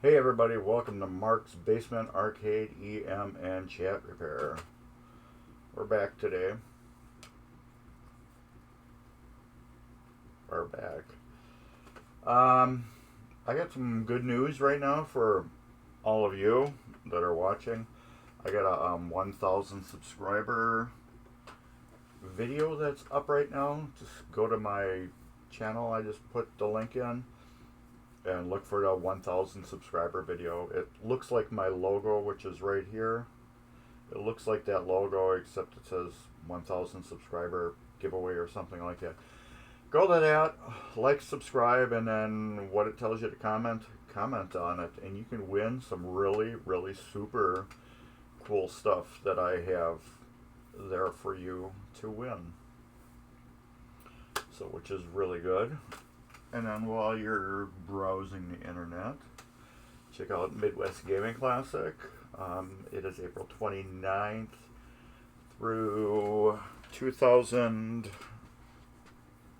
Hey everybody, welcome to Mark's Basement Arcade EM and Chat Repair. We're back today. We're back. I got some good news right now for all of you that are watching. I got a 1,000 subscriber video that's up right now. Just go to my channel. I just put the link in and look for the 1,000 subscriber video. It looks like my logo, which is right here. It looks like that logo, except it says 1,000 subscriber giveaway or something like that. Go to that, like, subscribe, and then what it tells you to comment on it, and you can win some really, really super cool stuff that I have there for you to win. So, which is really good. And then while you're browsing the internet, check out Midwest Gaming Classic. It is April 29th through 2000,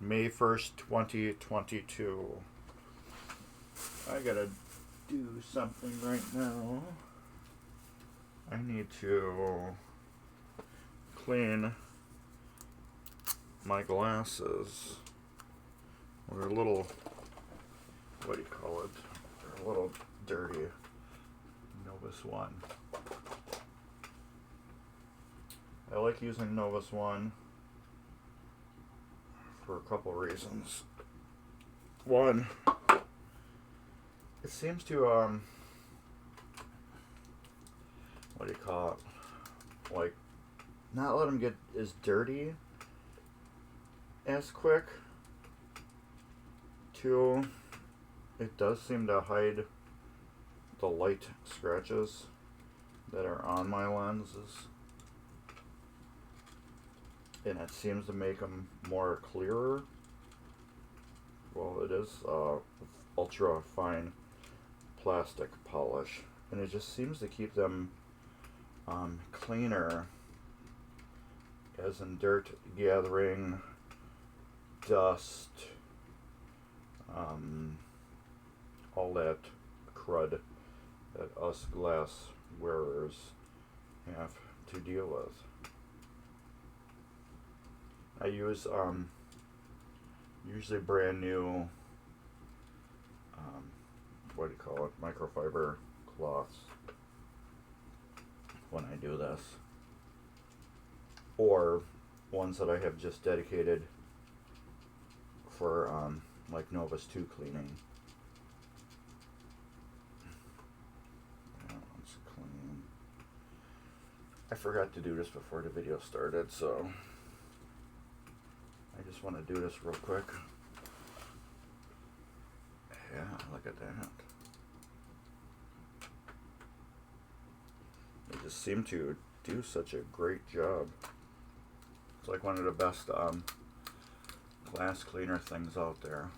May 1st, 2022. I gotta do something right now. I need to clean my glasses. They're a little, what do you call it? They're a little dirty. Novus One. I like using Novus One for a couple reasons. One, it seems to, what do you call it? Like, not let them get as dirty as quick. Two, it does seem to hide the light scratches that are on my lenses, and it seems to make them more clearer. Well, it is ultra fine plastic polish, and it just seems to keep them cleaner, as in dirt gathering, dust, all that crud that us glass wearers have to deal with. I use usually brand new what do you call it, microfiber cloths when I do this, or ones that I have just dedicated for like Novus 2 cleaning. That one's clean. I forgot to do this before the video started, so I just want to do this real quick. Yeah, look at that. They just seem to do such a great job. It's like one of the best glass cleaner things out there.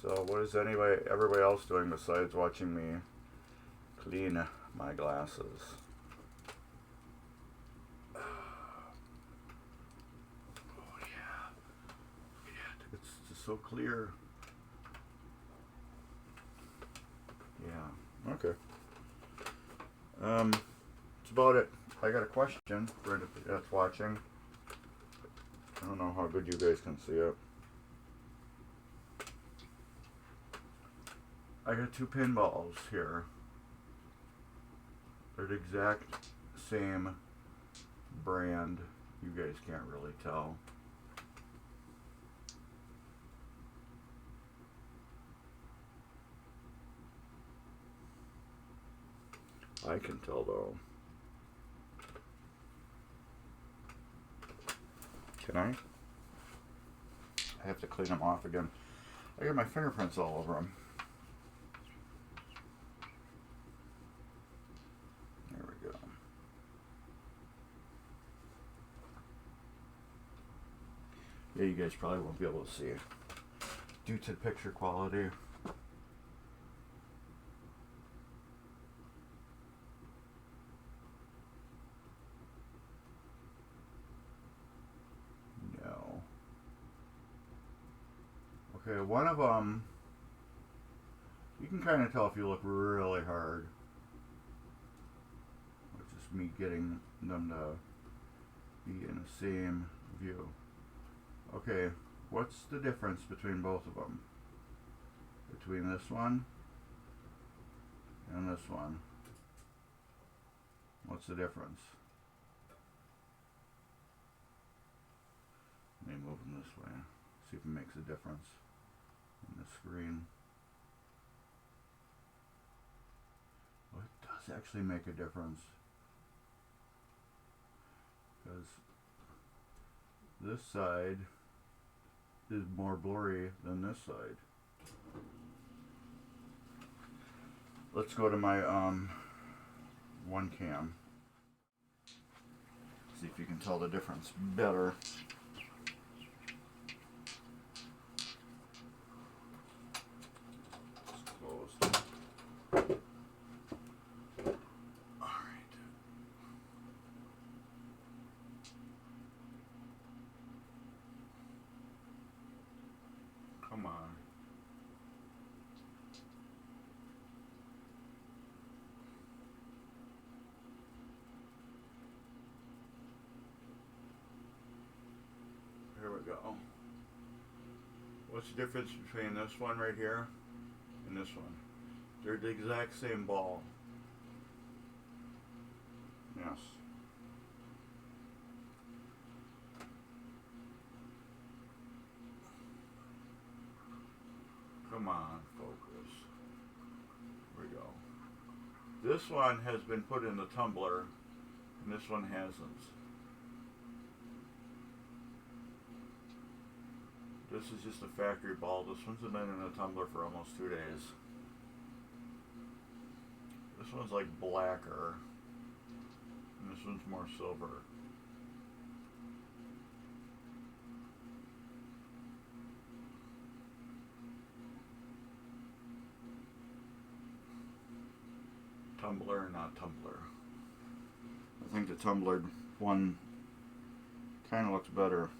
So what is everybody else doing besides watching me clean my glasses? Oh yeah, it's just so clear. Yeah, okay. That's about it. I got a question for anybody that's watching. I don't know how good you guys can see it. I got two pinballs here. They're the exact same brand. You guys can't really tell. I can tell though. Can I? I have to clean them off again. I got my fingerprints all over them. There we go. Yeah, you guys probably won't be able to see it due to picture quality. Okay, one of them You can kind of tell if you look really hard. It's just me getting them to be in the same view. Okay, what's the difference between both of them? Between this one and this one. What's the difference? Let me move them this way. See if it makes a difference in the screen. Well, it does actually make a difference. Because this side is more blurry than this side. Let's go to my one cam. See if you can tell the difference better. It's closed. Alright. Come on. Here we go. What's the difference between this one right here and this one? They're the exact same ball. Yes. Come on, focus. Here we go. This one has been put in the tumbler, and this one hasn't. This is just a factory ball. This one's been in a tumbler for almost 2 days. This one's like blacker, and this one's more silver. Tumbler, not tumbler. I think the tumbler one kind of looks better.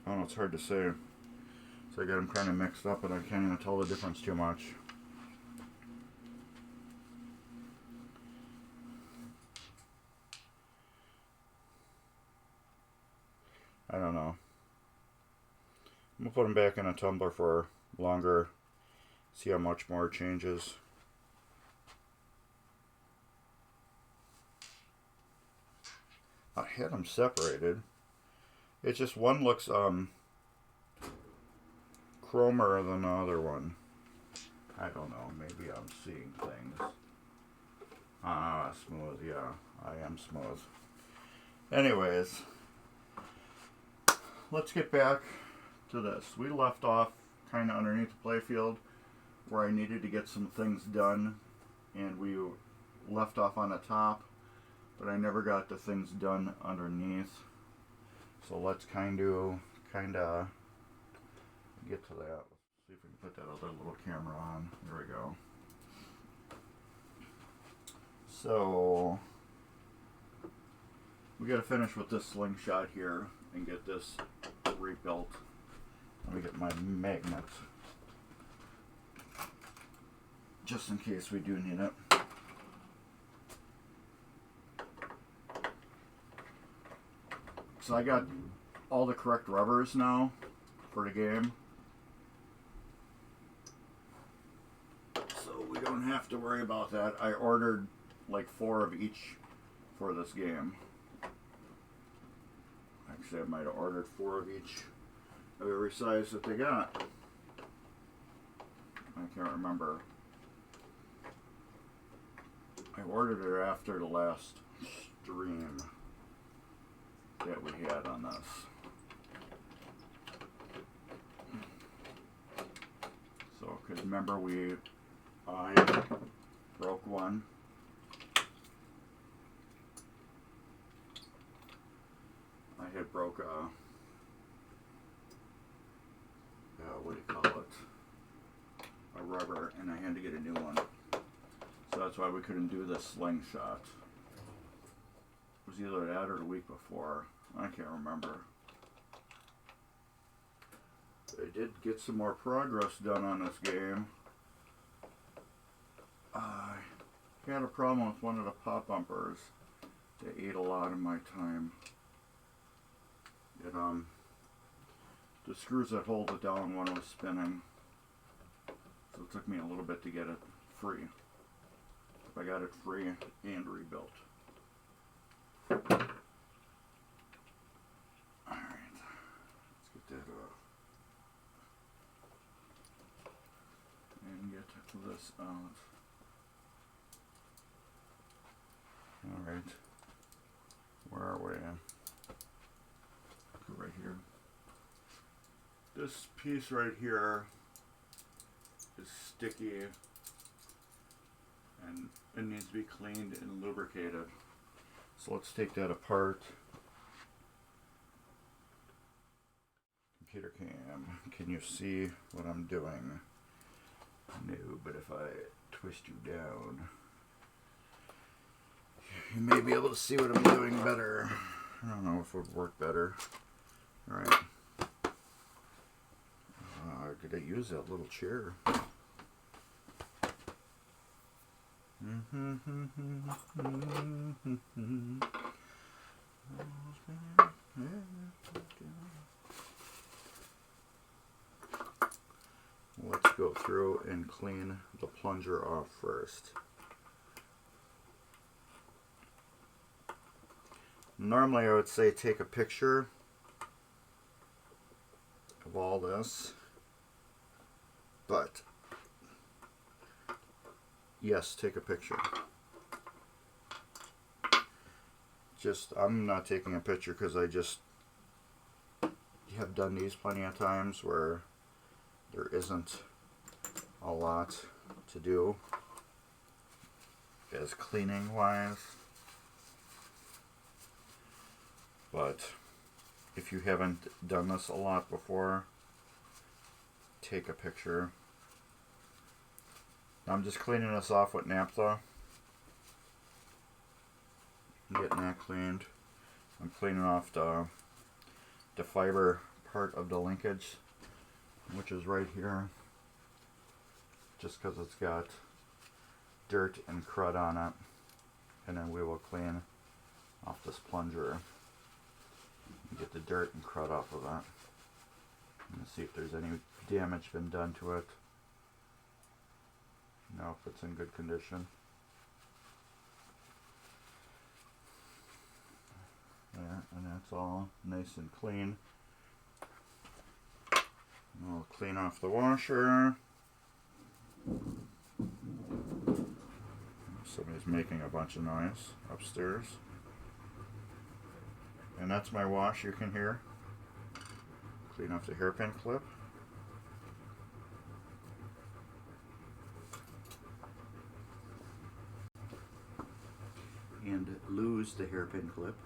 I don't know, it's hard to say. So I got them kind of mixed up and I can't even tell the difference too much. I don't know. I'm going to put them back in a tumbler for longer. See how much more it changes. I had them separated. It's just one looks chromer than the other one. I don't know, maybe I'm seeing things. Smooth, yeah, I am smooth. Anyways, let's get back to this. We left off kind of underneath the playfield where I needed to get some things done, and we left off on the top, but I never got the things done underneath. So let's kind of get to that. Let's see if we can put that other little camera on. There we go. So we got to finish with this slingshot here and get this rebuilt. Let me get my magnet just in case we do need it. So I got all the correct rubbers now for the game. So we don't have to worry about that. I ordered like 4 of each for this game. Actually, I might have ordered 4 of each of every size that they got. I can't remember. I ordered it after the last stream that we had on this. So, because remember I broke one. I had broke what do you call it? A rubber, and I had to get a new one. So that's why we couldn't do the slingshot. It was either that or the week before. I can't remember. I did get some more progress done on this game. I had a problem with one of the pop bumpers that ate a lot of my time. It the screws that hold it down when it was spinning, so it took me a little bit to get it free. I got it free and rebuilt. Alright, let's get that off. And get this out. Alright, where are we? Right here. This piece right here is sticky and it needs to be cleaned and lubricated. So let's take that apart. Computer cam, can you see what I'm doing? No, but if I twist you down, you may be able to see what I'm doing better. I don't know if it would work better. Alright. Could I use that little chair? Let's go through and clean the plunger off first. Normally I would say take a picture of all this, but yes, take a picture. I'm not taking a picture because I just have done these plenty of times where there isn't a lot to do as cleaning wise. But if you haven't done this a lot before, take a picture. I'm just cleaning this off with naphtha. Getting that cleaned. I'm cleaning off the fiber part of the linkage, which is right here, just because it's got dirt and crud on it. And then we will clean off this plunger and get the dirt and crud off of that. And see if there's any damage been done to it. No, if it's in good condition. There, and that's all nice and clean. And we'll clean off the washer. Somebody's making a bunch of noise upstairs. And that's my wash, you can hear. Clean off the hairpin clip. And lose the hairpin clip.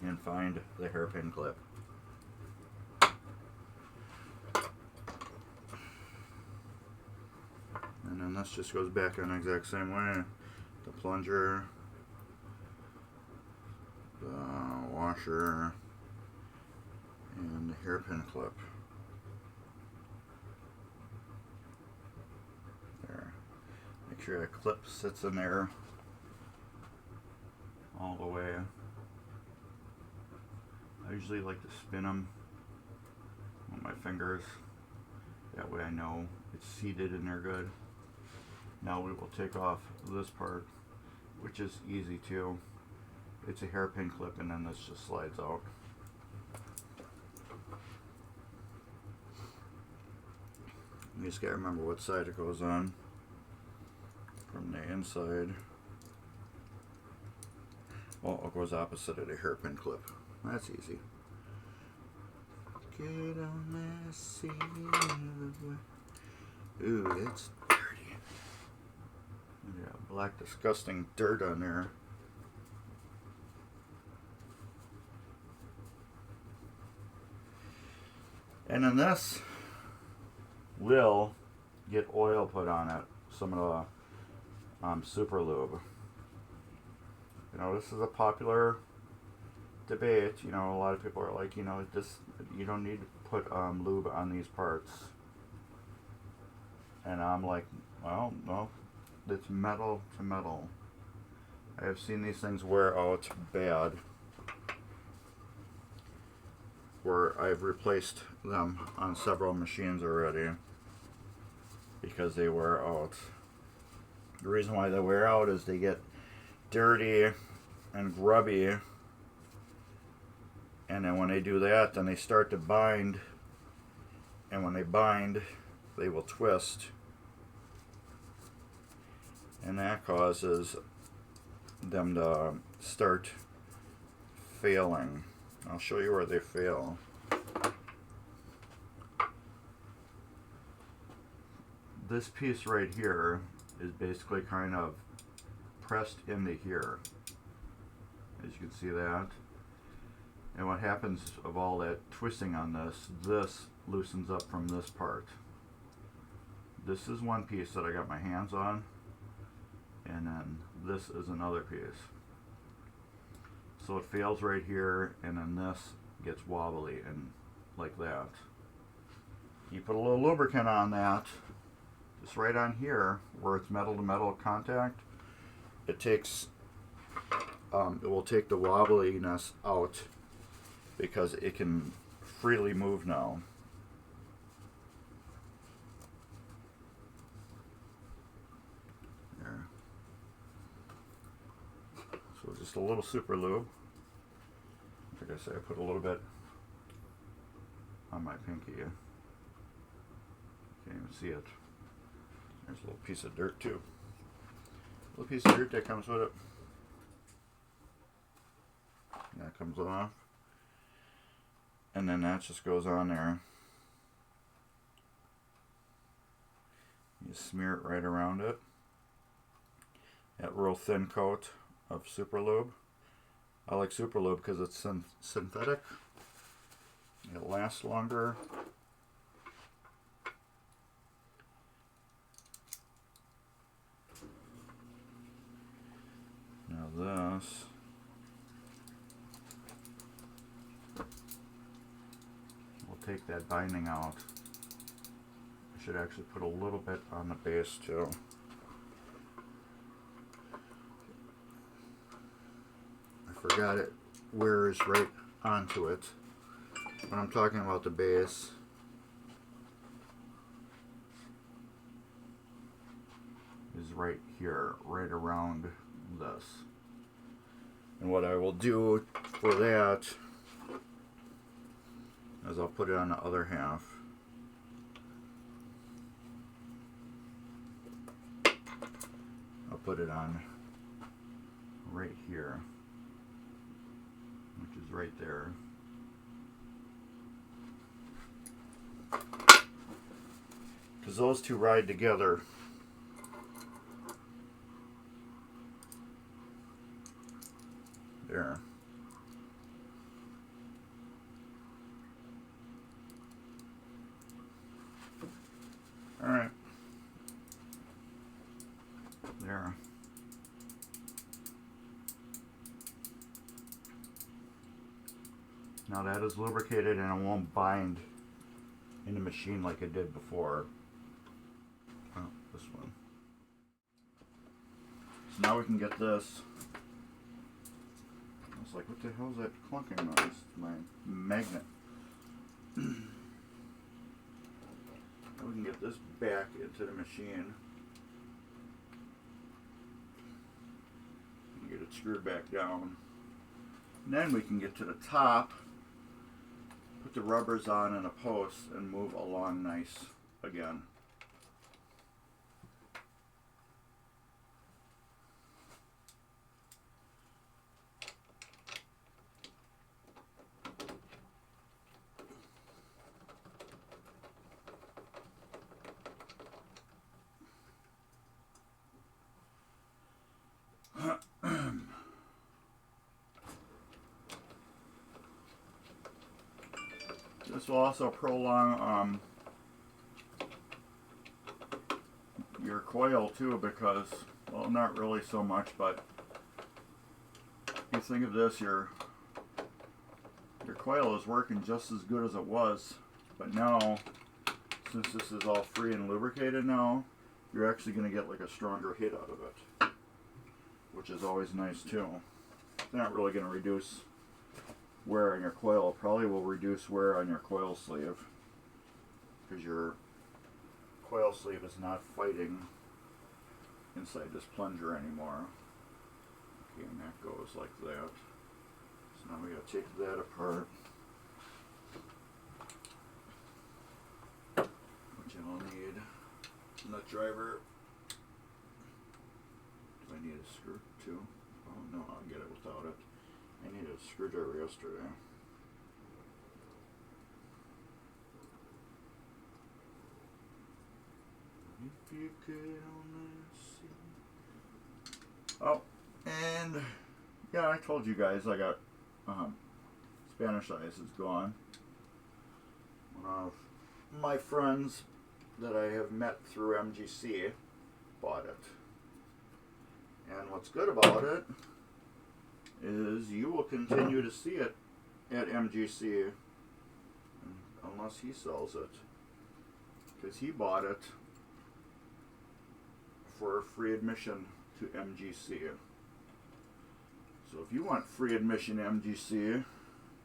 And find the hairpin clip. And then this just goes back in the exact same way. The plunger, the washer, and the hairpin clip. There. Make sure the clip sits in there all the way. I usually like to spin them with my fingers. That way I know it's seated in there good. Now we will take off this part, which is easy too. It's a hairpin clip and then this just slides out. You just gotta remember what side it goes on from the inside. Oh, it goes opposite of the hairpin clip. That's easy. Get on that sea. Ooh, that's dirty. Yeah, black disgusting dirt on there. And then this will get oil put on it. Some of Super Lube. You know, this is a popular debate. You know, a lot of people are like, you know, this, you don't need to put lube on these parts. And I'm like, well, no, it's metal to metal. I have seen these things wear out bad, where I've replaced them on several machines already because they wear out. The reason why they wear out is they get dirty and grubby, and then when they do that, then they start to bind, and when they bind, they will twist, and that causes them to start failing. I'll show you where they fail. This piece right here is basically kind of pressed into here, as you can see that. And what happens of all that twisting on this loosens up from this part. This is one piece that I got my hands on, and then this is another piece. So it fails right here, and then this gets wobbly and like that. You put a little lubricant on that, just right on here where it's metal to metal contact. It takes, it will take the wobbliness out because it can freely move now. There. So just a little super lube. Like I said, I put a little bit on my pinky. Can't even see it. There's a little piece of dirt too. A little piece of dirt that comes with it. And that comes off. And then that just goes on there. You smear it right around it. That real thin coat of Super Lube. I like Super Lube because it's synthetic. It lasts longer. Now this, we'll take that binding out. I should actually put a little bit on the base too. I forgot it wears right onto it. When I'm talking about the base, is right here, right around this. And what I will do for that is I'll put it on the other half. I'll put it on right here, which is right there. Because those two ride together. There. Alright. There. Now that is lubricated and it won't bind in the machine like it did before. Oh, this one. So now we can get this. I was like, what the hell is that clunking noise? My magnet. Now we can get this back into the machine. And get it screwed back down. And then we can get to the top, put the rubbers on in a post, and move along nice again. This will also prolong your coil too, because well, not really so much, but you think of this, your coil is working just as good as it was, but now, since this is all free and lubricated now, you're actually going to get like a stronger hit out of it, which is always nice too. It's not really going to reduce wear on your coil. It probably will reduce wear on your coil sleeve, because your coil sleeve is not fighting inside this plunger anymore. Okay, and that goes like that. So now we gotta take that apart. Which I'll need a nut driver. Do I need a screw too? Oh no, I'll get it without it. I needed a screwdriver yesterday. If you could only see. Oh, and yeah, I told you guys I got Spanish ice is gone. One of my friends that I have met through MGC bought it. And what's good about it is you will continue to see it at MGC unless he sells it, because he bought it for free admission to MGC. So if you want free admission to MGC,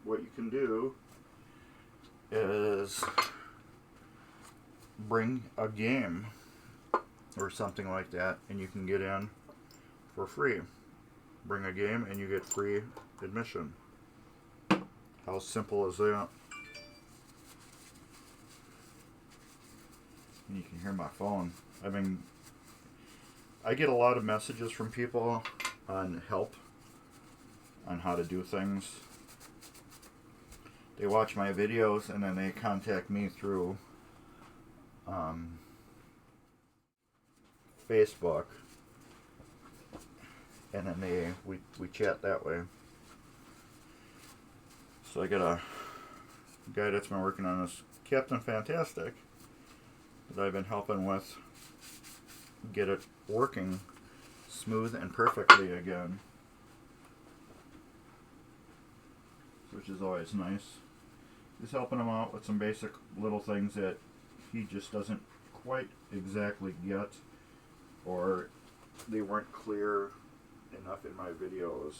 what you can do is bring a game or something like that, and you can get in for free. Bring a game and you get free admission. How simple is that? And you can hear my phone. I mean, I get a lot of messages from people on help on how to do things. They watch my videos and then they contact me through Facebook, and then we chat that way. So I got a guy that's been working on this Captain Fantastic that I've been helping with get it working smooth and perfectly again, which is always nice. Just helping him out with some basic little things that he just doesn't quite exactly get, or they weren't clear enough in my videos.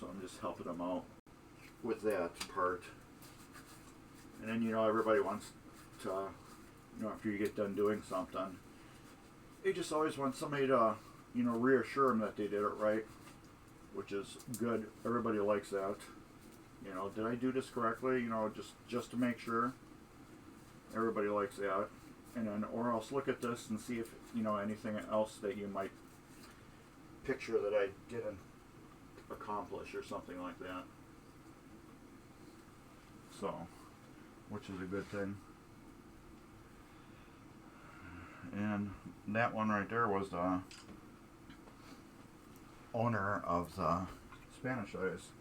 So I'm just helping him out with that part. And then, you know, everybody wants to, you know, after you get done doing something, they just always want somebody to, you know, reassure them that they did it right, which is good. Everybody likes that. You know, did I do this correctly? You know, just to make sure. Everybody likes that. And then, or else look at this and see if, you know, anything else that you might picture that I didn't accomplish or something like that. So, which is a good thing. And that one right there was the owner of the Spanish ice.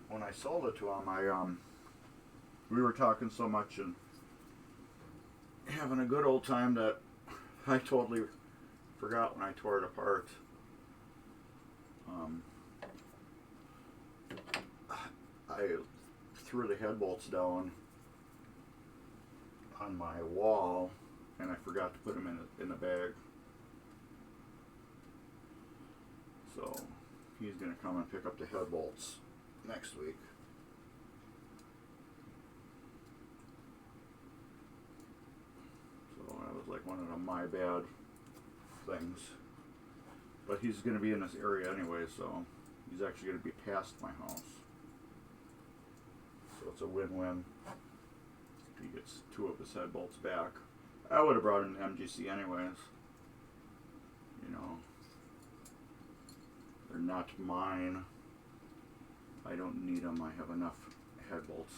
When I sold it to him, we were talking so much and having a good old time that I totally forgot when I tore it apart. I threw the head bolts down on my wall and I forgot to put them in the bag. So he's going to come and pick up the head bolts next week. So that was like one of the my bad things. But he's going to be in this area anyway, so he's actually going to be past my house. So it's a win-win. He gets 2 of his head bolts back. I would have brought him to MGC anyways. You know, they're not mine. I don't need them. I have enough head bolts.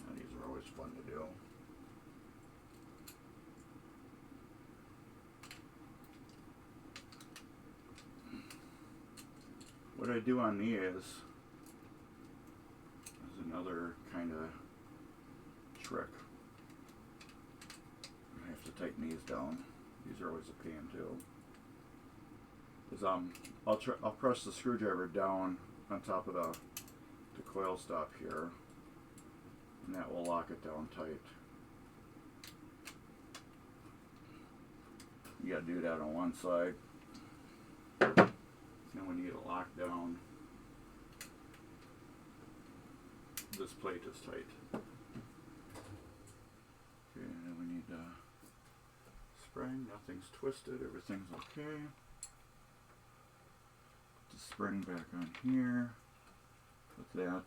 And these are always fun to do. What I do on these is another kind of trick. I have to tighten these down. These are always a pain too. I'll press the screwdriver down on top of the coil stop here, and that will lock it down tight. You gotta do that on one side. Then when you get it locked down, this plate is tight. Okay, and then we need spring. Nothing's twisted. Everything's okay. Put the spring back on here. Put that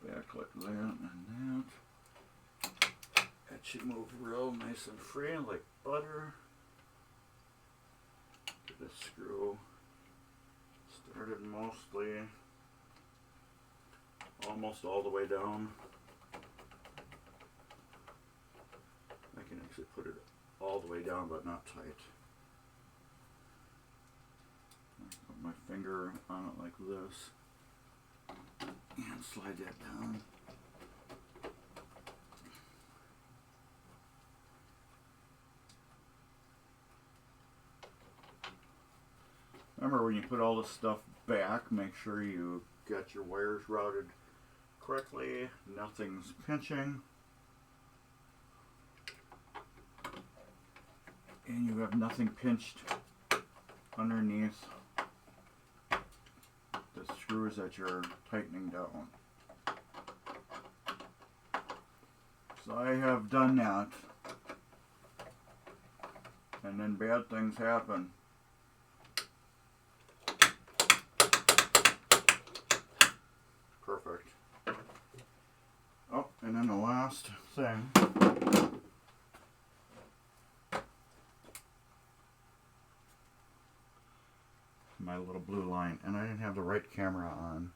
back like that and that. That should move real nice and free like butter. Get this screw started almost all the way down. I can actually put it all the way down but not tight. I put my finger on it like this and slide that down. Remember, when you put all this stuff back, make sure you got your wires routed correctly, nothing's pinching, and you have nothing pinched underneath the screws that you're tightening down. So I have done that, and then bad things happen. Perfect. Oh, and then the last thing. My little blue line, and I didn't have the right camera on.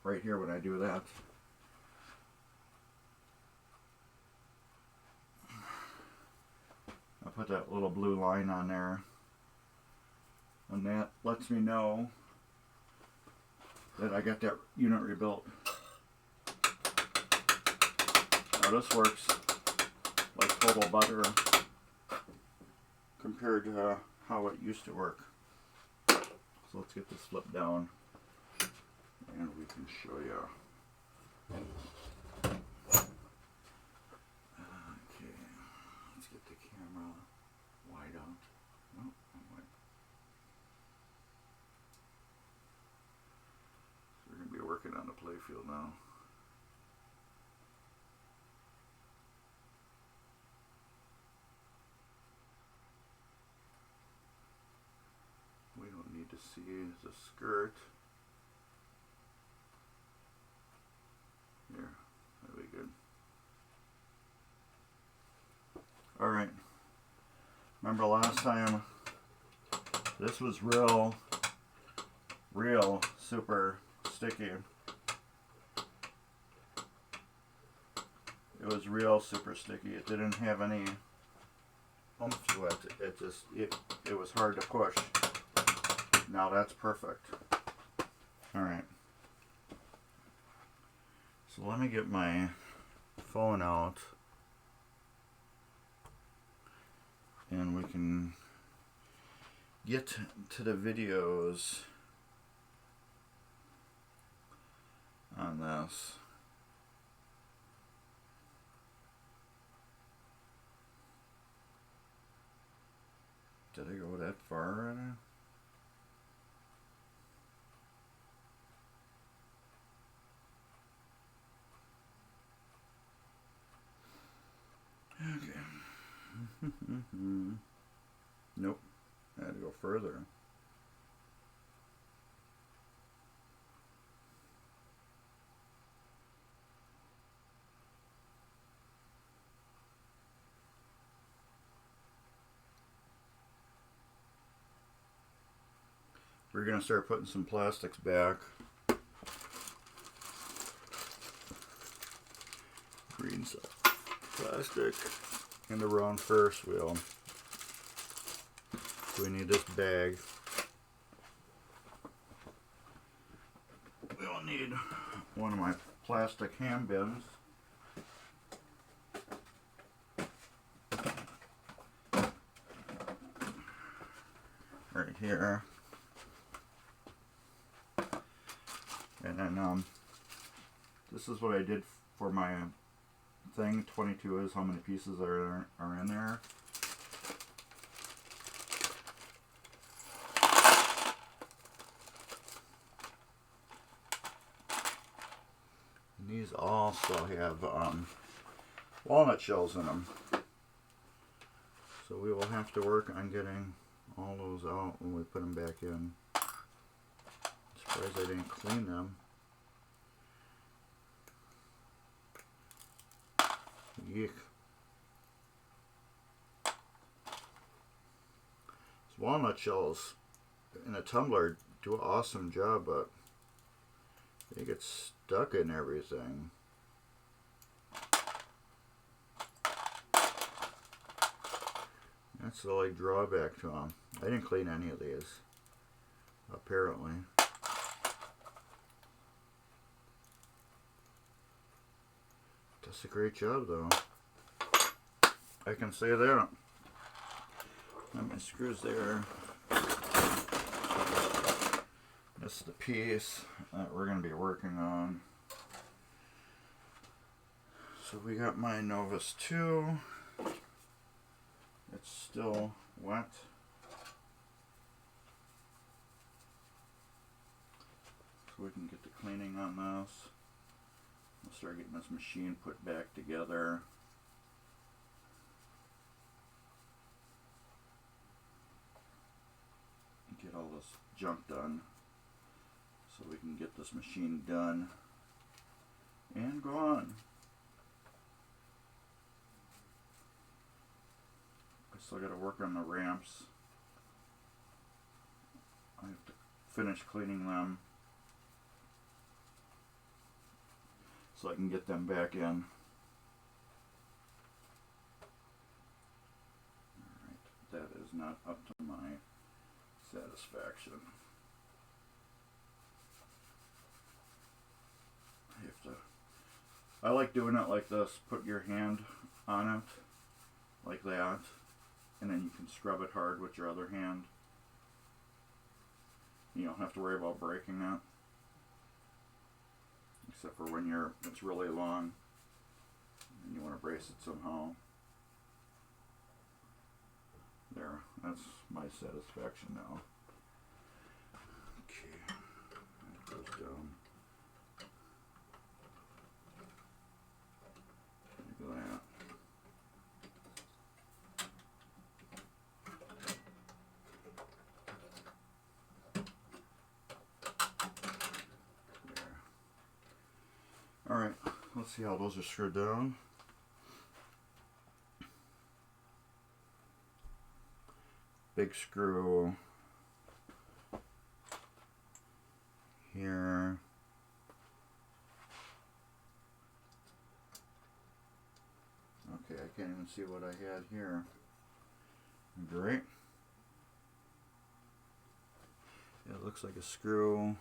Right here when I do that. I put that little blue line on there. And that lets me know that I got that unit rebuilt. Now this works like total butter compared to how it used to work. So let's get this flipped down and we can show you. Okay, let's get the camera wide out. Oh, wide. We're going to be working on the playfield now. We don't need to see the skirt. Here, that'll be good. Alright. Remember last time, this was real super sticky. It was real super sticky. It didn't have any oomph to it. It was hard to push. Now that's perfect. Alright. So let me get my phone out and we can get to the videos on this. Did I go that far already? Okay. Nope. I had to go further. We're going to start putting some plastics back. Green plastic in the round first wheel. So we need this bag. We'll need one of my plastic hand bins. here. And then this is what I did for my thing. 22 is how many pieces are in there. And these also have walnut shells in them. So we will have to work on getting all those out when we put them back in. Surprised I didn't clean them. Yuck. These walnut shells in a tumbler do an awesome job, but they get stuck in everything. That's the like drawback to them. I didn't clean any of these, apparently. Does a great job though. I can say that. Got my screws there. This is the piece that we're going to be working on. So we got my Novus 2. It's still wet. So we can get the cleaning on this. We'll start getting this machine put back together. Get all this junk done so we can get this machine done and go on. I still got to work on the ramps. I have to finish cleaning them so I can get them back in. Alright, that is not up to my satisfaction. I like doing it like this. Put your hand on it like that, and then you can scrub it hard with your other hand. You don't have to worry about breaking it, except for when it's really long and you want to brace it somehow. There, that's my satisfaction now. Okay, that goes down. Like that. There. Alright, let's see how those are screwed down. Big screw here. Okay, I can't even see what I had here. Great. Yeah, it looks like a screw.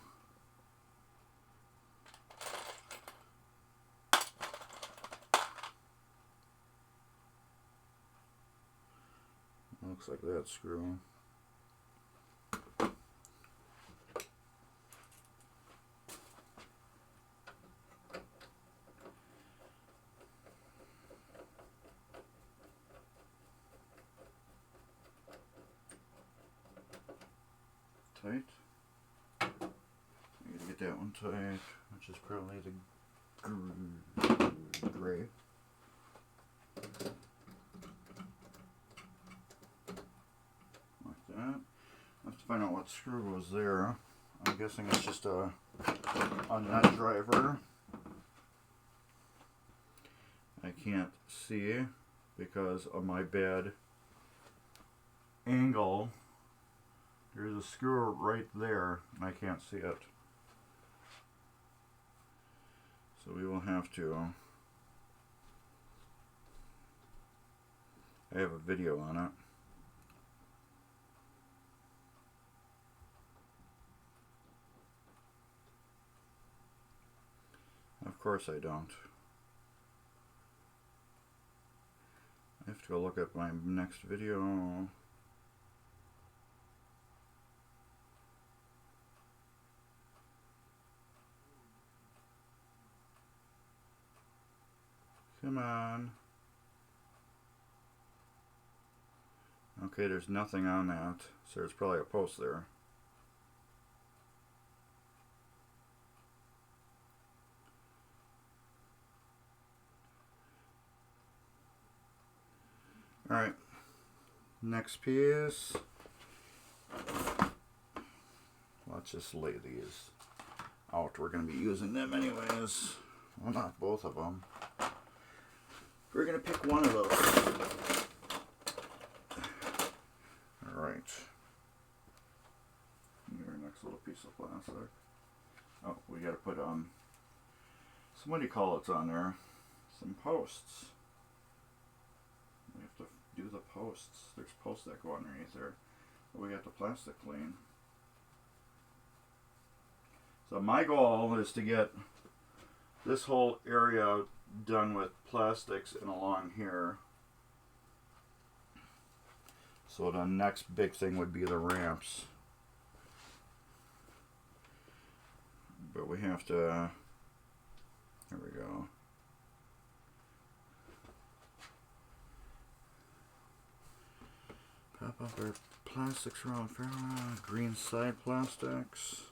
Looks like that screw. Tight. I gotta get that one tight, which is probably the gray. I have to find out what screw was there. I'm guessing it's just a nut driver. I can't see because of my bad angle. There's a screw right there and I can't see it. So we will have to. I have a video on it. Of course I don't. I have to go look at my next video. Come on. Okay, there's nothing on that, so there's probably a post there. Alright, next piece. Let's just lay these out. We're going to be using them anyways. Well, not both of them. We're going to pick one of those. Alright. Your next little piece of plastic. Oh, we got to put, what do you call it on there? Some posts. We have to do the posts. There's posts that go underneath there. But we got the plastic clean. So my goal is to get this whole area done with plastics and along here. So the next big thing would be the ramps. But we have to, here we go. Pop up our plastics around green side plastics.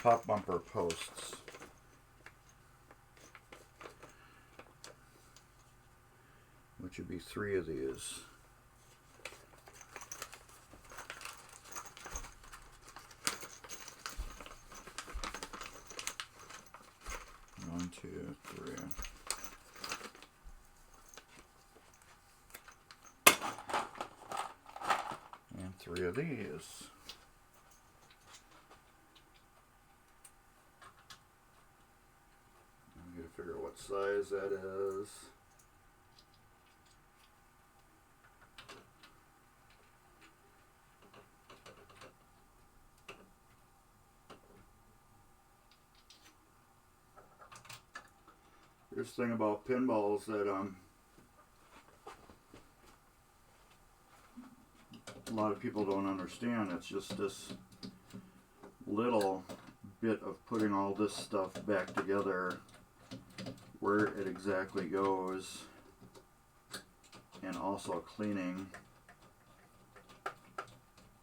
Pop bumper posts. Which would be 3 of these. One, 2, 3. And 3 of these. I'm going to figure out what size that is. Here's the thing about pinballs that a lot of people don't understand. It's just this little bit of putting all this stuff back together, where it exactly goes, and also cleaning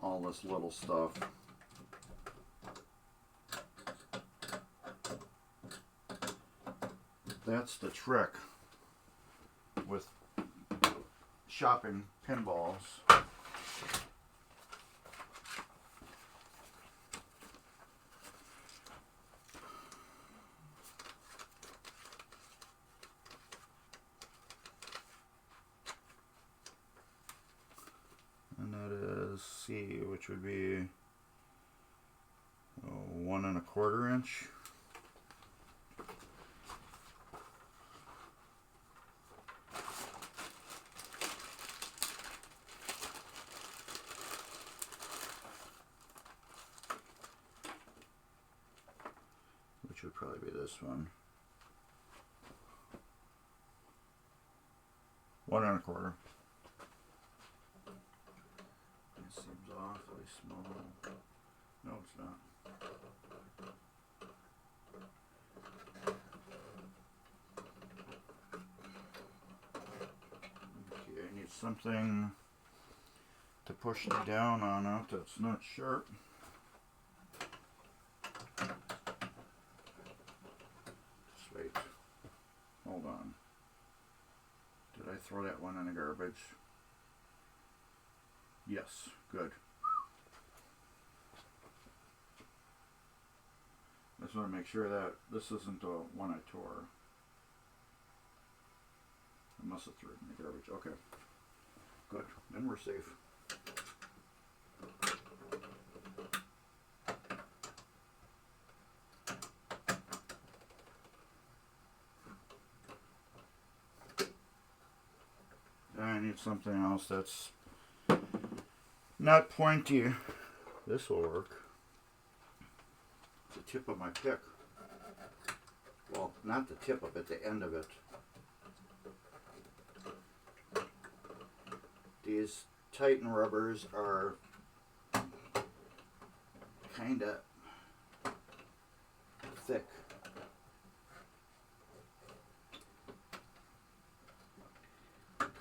all this little stuff. That's the trick with shopping pinballs. And that is C, which would be 1 1/4 inch. Which would probably be this one. 1 1/4. It seems awfully small. No, it's not. Okay, I need something to push down on it that's not sharp. Wait, hold on. Did I throw that one in the garbage? Yes, good. I just want to make sure that this isn't the one I tore. I must have threw it in the garbage. Okay, good. Then we're safe. I need something else that's not pointy. This will work. The tip of my pick. Well, not the tip of it, the end of it. These Titan rubbers are kind of thick.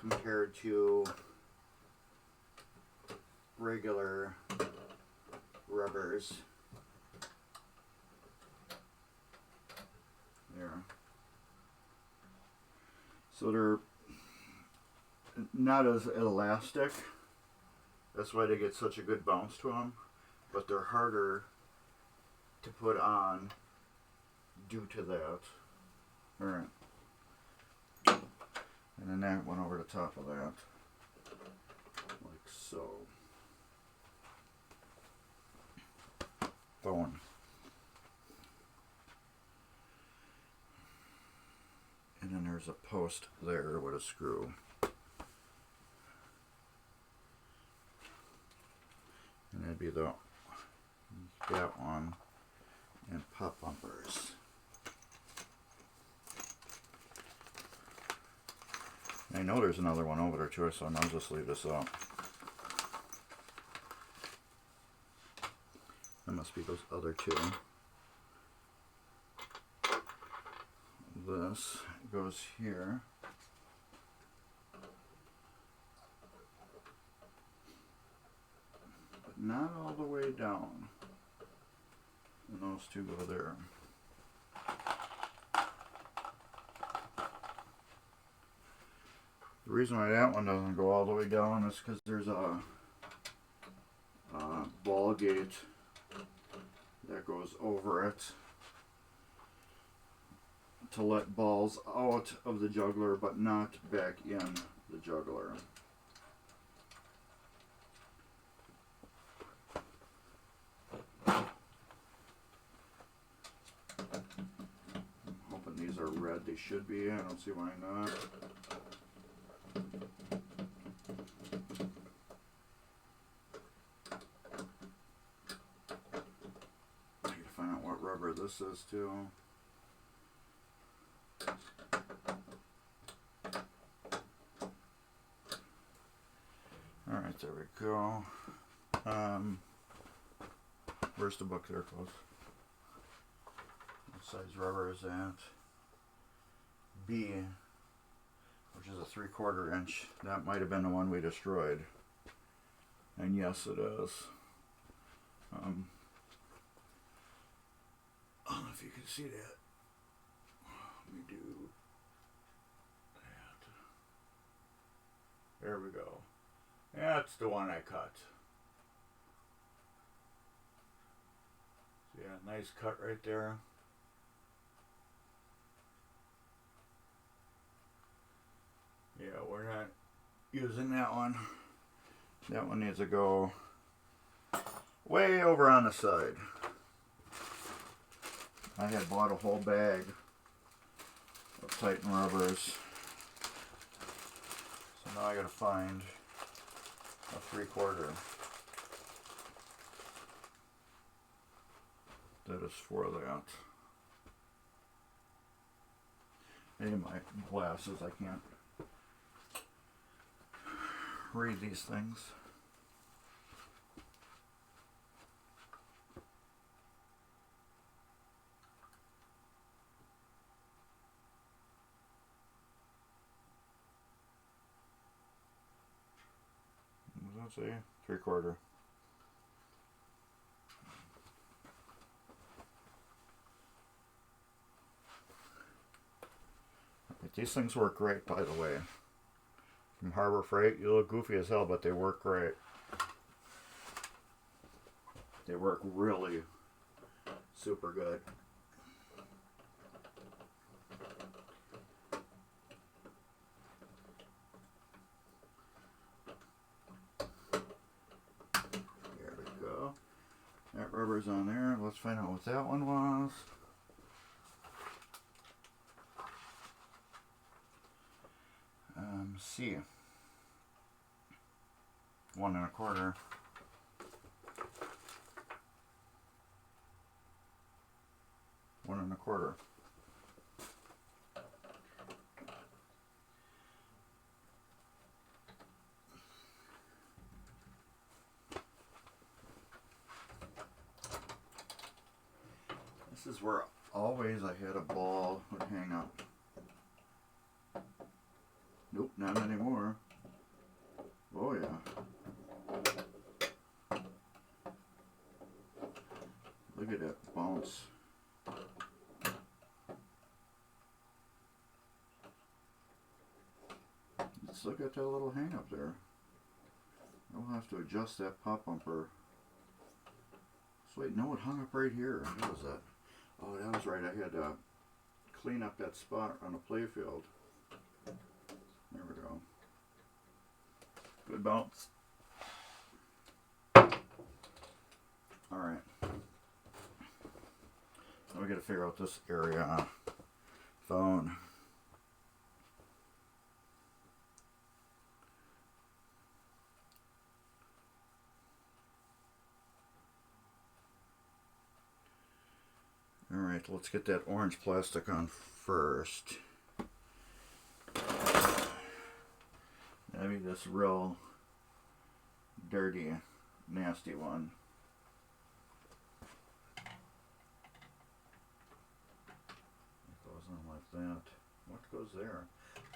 compared to regular rubbers. There. So they're not as elastic. That's why they get such a good bounce to them. But they're harder to put on due to that. Alright. And then that went over the top of that. Like so. Boom. And then there's a post there with a screw. And that'd be that one. And pop bumpers. I know there's another one over there too, so I'll just leave this out. That must be those other two. This goes here. But not all the way down. And those two go there. The reason why that one doesn't go all the way down is because there's a ball gate that goes over it to let balls out of the juggler but not back in the juggler. I'm hoping these are red. They should be. I don't see why not. This is too. Alright, there we go. Where's the book? There it goes. What size rubber is that? B, which is a 3/4 inch. That might have been the one we destroyed. And yes, it is. I don't know if you can see that. Let me do that. There we go. That's the one I cut. Yeah, nice cut right there. Yeah, we're not using that one. That one needs to go way over on the side. I had bought a whole bag of Titan rubbers. So now I gotta find a 3/4 that is for that. Maybe my glasses, I can't read these things. Let's see, 3/4. These things work great, by the way. From Harbor Freight, you look goofy as hell, but they work great. They work really super good. There we go. That rubber's on there. Let's find out what that one was. C. 1 1/4. One and a quarter. This is where always I had a ball would hang up. Nope, not anymore. Oh yeah. Look at that bounce. Let's look at that little hang up there. I'll have to adjust that pop bumper. So wait, no, it hung up right here. What was that? Oh, that was right. I had to clean up that spot on the playfield. There we go. Good bounce. Alright. Now we gotta figure out this area. Phone. Alright, let's get that orange plastic on first. Maybe this real dirty, nasty one. It goes on like that. What goes there?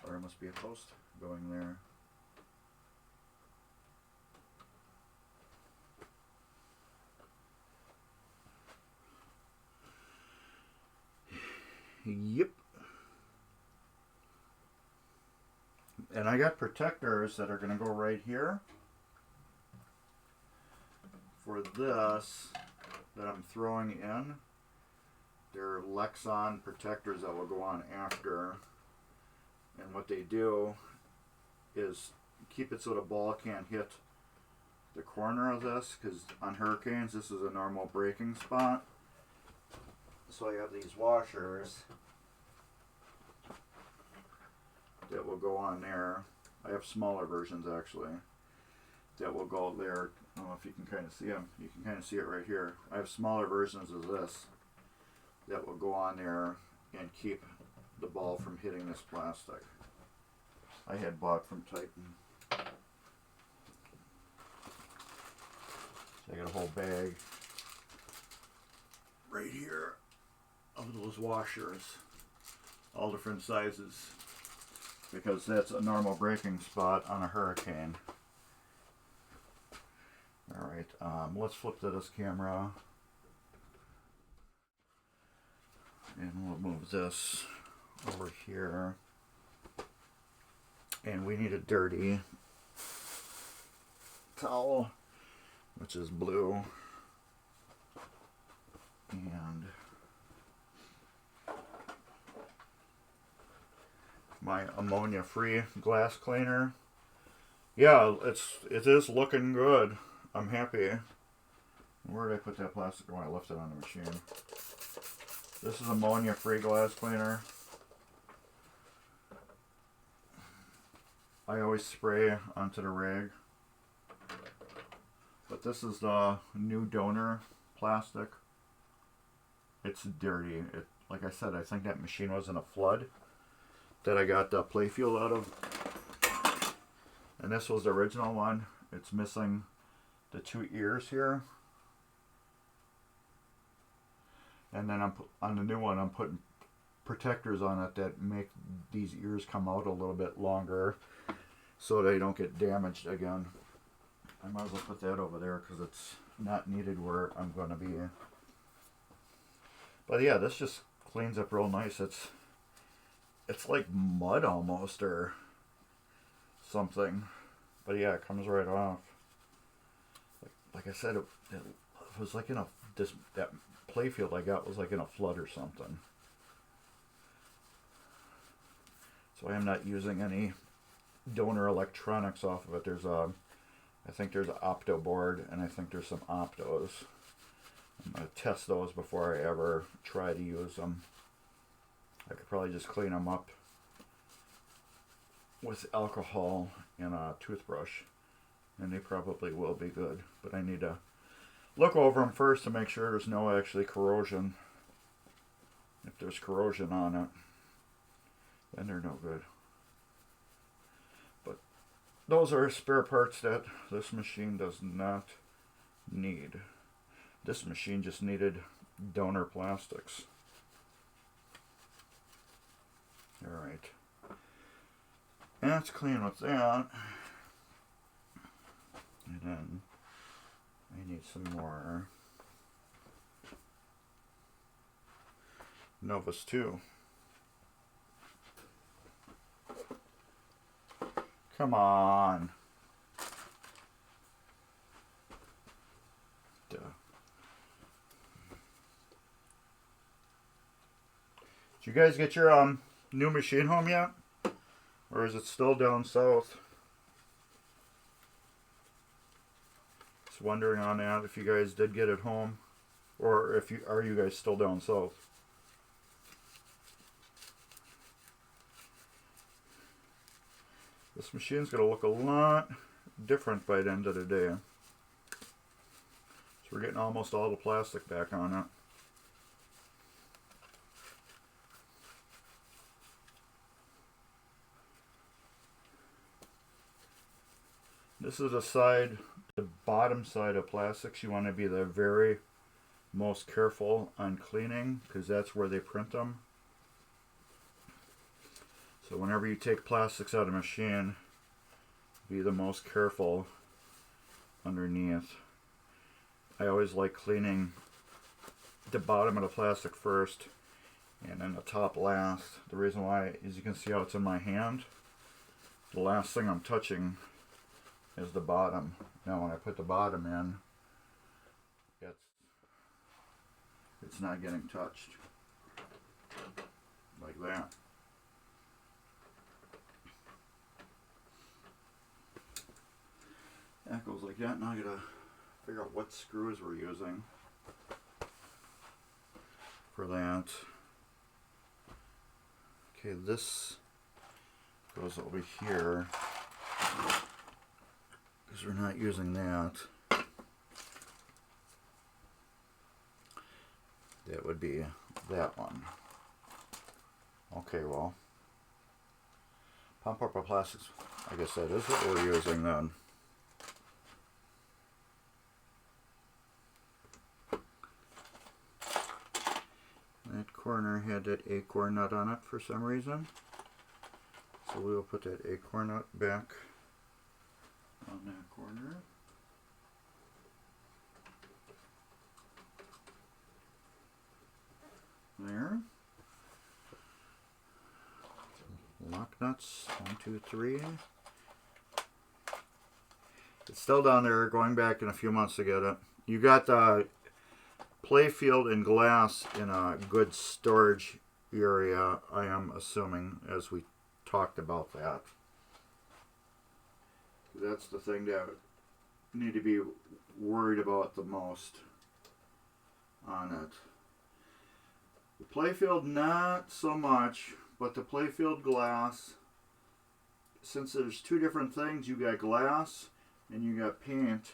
Or there must be a post going there. Yep. And I got protectors that are going to go right here for this that I'm throwing in. They're Lexan protectors that will go on after. And what they do is keep it so the ball can't hit the corner of this, because on hurricanes this is a normal braking spot. So I have these washers that will go on there. I have smaller versions actually that will go there. I don't know if you can kind of see them. You can kind of see it right here. I have smaller versions of this that will go on there and keep the ball from hitting this plastic. I had bought from Titan. So I got a whole bag right here of those washers, all different sizes, because that's a normal braking spot on a hurricane. Alright, let's flip to this camera and we'll move this over here, and we need a dirty towel, which is blue, and my ammonia free glass cleaner. Yeah, it is looking good. I'm happy. Where did I put that plastic? Oh, I left it on the machine. This is ammonia free glass cleaner. I always spray onto the rag, but this is the new donor plastic. It's dirty. Like I said, I think that machine was in a flood that I got the playfield out of, and this was the original one. It's missing the two ears here, and then on the new one I'm putting protectors on it that make these ears come out a little bit longer so they don't get damaged again. I might as well put that over there because it's not needed where I'm going to be. But yeah, this just cleans up real nice. It's like mud almost or something. But yeah, it comes right off. Like I said, it was like in that playfield I got was like in a flood or something. So I am not using any donor electronics off of it. I think there's an opto board, and I think there's some optos. I'm going to test those before I ever try to use them. I could probably just clean them up with alcohol and a toothbrush, and they probably will be good. But I need to look over them first to make sure there's no actually corrosion. If there's corrosion on it, then they're no good. But those are spare parts that this machine does not need. This machine just needed donor plastics. Alright. That's clean with that. And then I need some more Novus 2. Come on. Duh. Did you guys get your new machine home yet? Or is it still down south? Just wondering on that if you guys did get it home, or if you are you guys still down south? This machine's gonna look a lot different by the end of the day. So we're getting almost all the plastic back on it. This is the bottom side of plastics. You want to be the very most careful on cleaning because that's where they print them. So whenever you take plastics out of the machine, be the most careful underneath. I always like cleaning the bottom of the plastic first and then the top last. The reason why is you can see how it's in my hand. The last thing I'm touching is the bottom. Now when I put the bottom in, it's not getting touched like that. That goes like that. Now I gotta figure out what screws we're using for that. Okay, this goes over here because we're not using that. That would be that one. Okay, well, pump up our plastics. I guess that is what we're using then. That corner had that acorn nut on it for some reason. So we will put that acorn nut back on that corner. There. Lock nuts, 1, 2, 3. It's still down there, going back in a few months to get it. You got the playfield and glass in a good storage area, I am assuming, as we talked about that. That's the thing that I need to be worried about the most on it. The playfield, not so much, but the playfield glass, since there's two different things, you got glass and you got paint,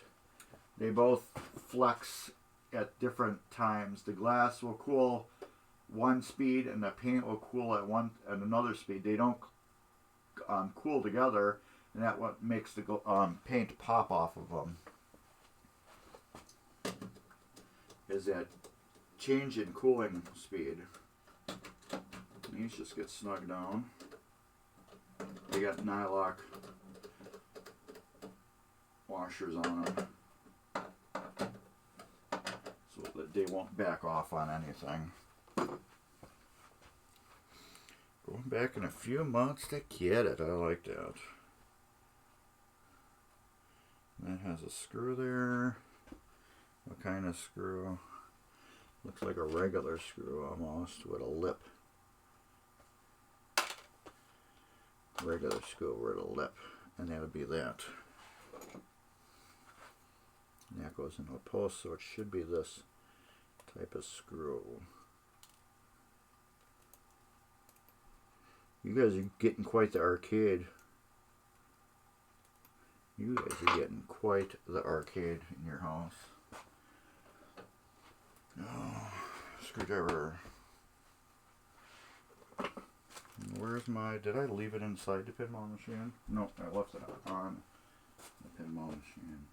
they both flex at different times. The glass will cool one speed and the paint will cool at another speed. They don't cool together, and that's what makes the paint pop off of them. Is that change in cooling speed. These just get snug down. They got nylock washers on them, so that they won't back off on anything. Going back in a few months to get it. I like that. That has a screw there. What kind of screw? Looks like a regular screw almost with a lip. Regular screw with a lip, and that would be that. And that goes into a post, so it should be this type of screw. You guys are getting quite the arcade. You guys are getting quite the arcade in your house. Oh, screwdriver. Where's my... Did I leave it inside the pinball machine? No, I left it on the pinball machine.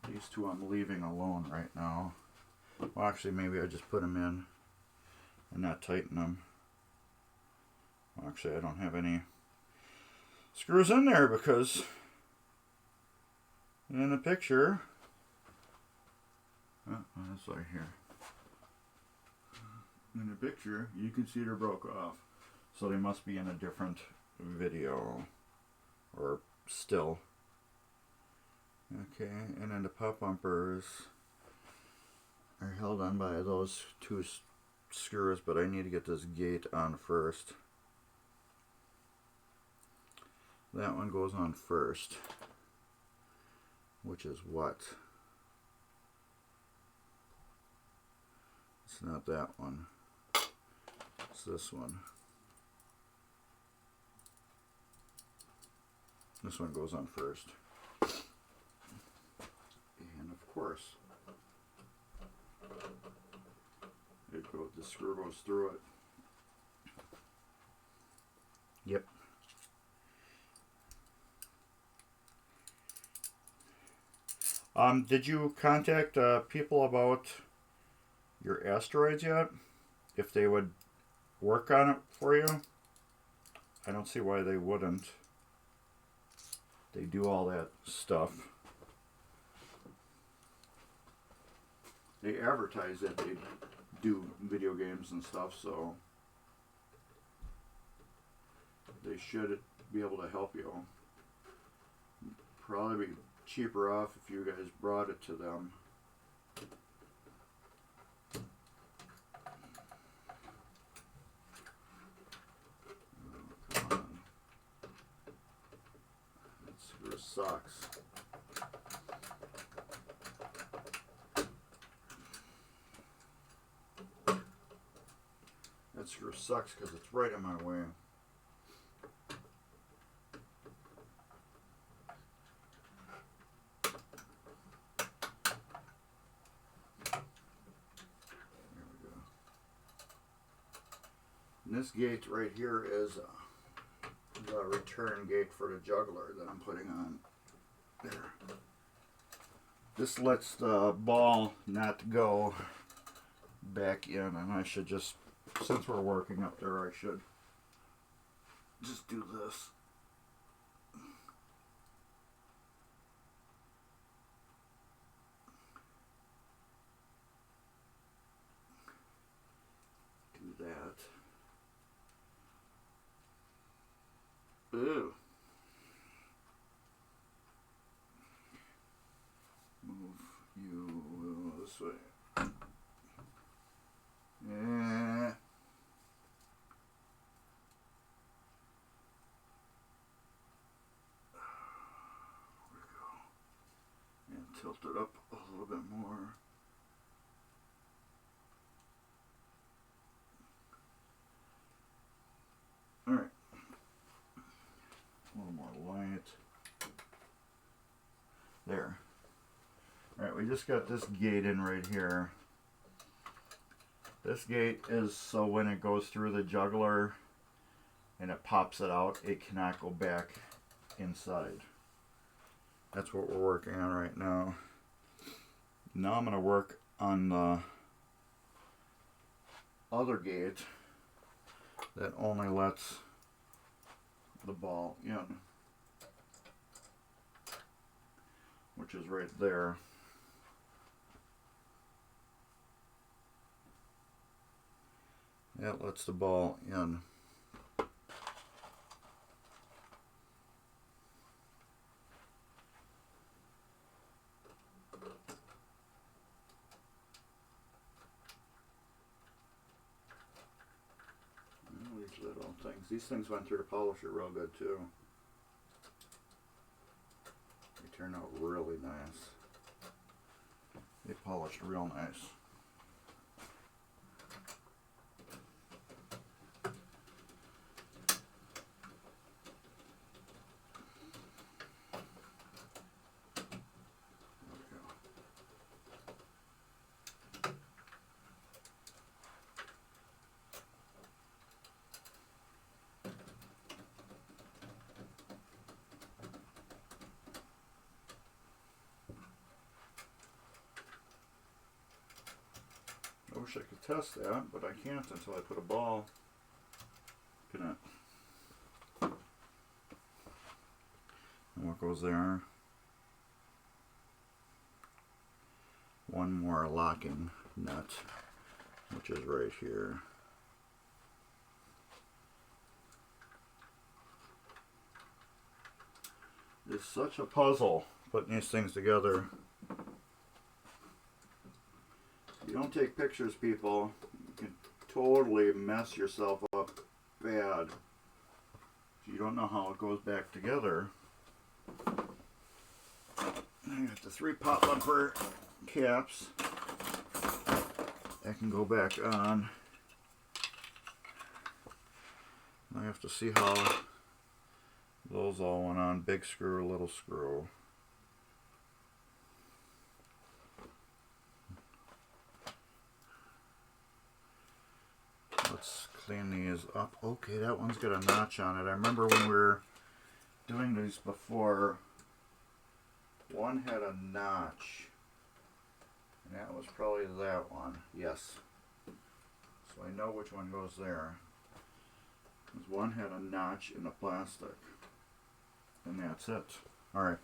These These two I'm leaving alone right now. Well, actually, maybe I just put them in and not tighten them. Well, actually, I don't have any screws in there because in the picture, that's right here. In the picture, you can see they're broke off. So they must be in a different video or still. Okay, and then the pop bumpers are held on by those two screws, but I need to get this gate on first. That one goes on first, which is what? It's not that one. It's this one. This one goes on first. And of course, the screw goes through it. Yep. Did you contact people about your asteroids yet? If they would work on it for you? I don't see why they wouldn't. They do all that stuff. They advertise that they do video games and stuff, so they should be able to help you. Probably be cheaper off if you guys brought it to them. Oh, come on. That screw sucks. That screw sucks because it's right in my way. This gate right here is the return gate for the juggler that I'm putting on there. This lets the ball not go back in, and I should just, since we're working up there, I should just do this. Do that. Ooh. Move you this way. Yeah. There we go. And tilt it up a little bit more. All right. A little more light. There. Alright, we just got this gate in right here. This gate is so when it goes through the juggler and it pops it out, it cannot go back inside. That's what we're working on right now. Now I'm going to work on the other gate that only lets the ball in, which is right there. That lets the ball in. These little things. These things went through the polisher real good too. They turned out really nice. They polished real nice. wish I could test that, but I can't until I put a ball in it. And what goes there? One more locking nut, which is right here. It's such a puzzle putting these things together. If you don't take pictures, people, you can totally mess yourself up bad. If you don't know how it goes back together. I got the 3 pop bumper caps that can go back on. I have to see how those all went on. Big screw, little screw. Let's clean these up. Okay, that one's got a notch on it. I remember when we were doing these before, one had a notch. And that was probably that one. Yes. So I know which one goes there. This one had a notch in the plastic. And that's it. Alright.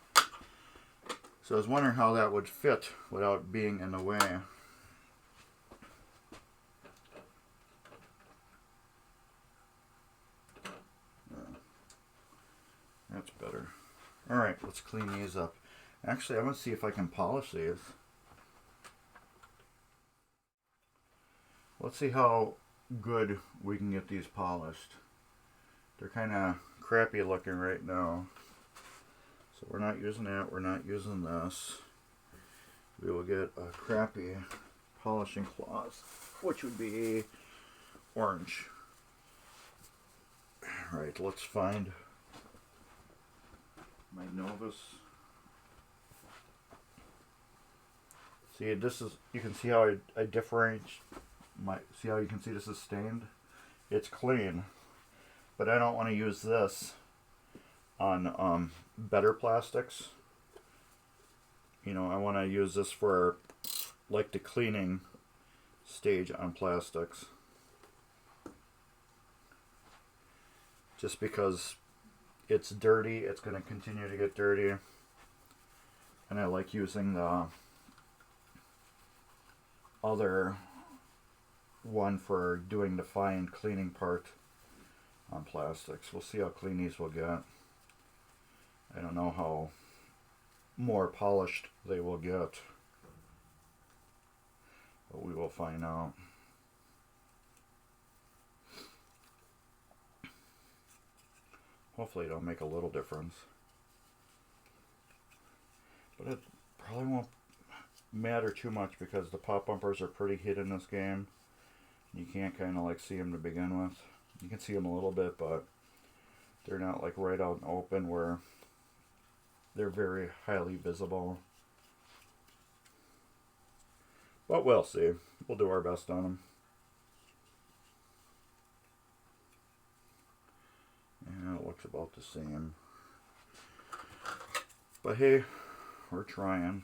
So I was wondering how that would fit without being in the way. That's better. Alright, let's clean these up. Actually, I'm going to see if I can polish these. Let's see how good we can get these polished. They're kind of crappy looking right now. So we're not using that. We're not using this. We will get a crappy polishing cloth, which would be orange. Alright, let's find my Novus. See, this is, you can see how I differentiate. See how you can see this is stained? It's clean, but I don't want to use this on better plastics. You know, I want to use this for like the cleaning stage on plastics. Just because it's dirty, it's going to continue to get dirty. And I like using the other one for doing the fine cleaning part on plastics. We'll see how clean these will get. I don't know how more polished they will get, but we will find out. Hopefully it'll make a little difference, but it probably won't matter too much because the pop bumpers are pretty hid in this game. You can't kind of like see them to begin with. You can see them a little bit, but they're not like right out in open where they're very highly visible. But we'll see. We'll do our best on them. And it looks about the same. But hey, we're trying.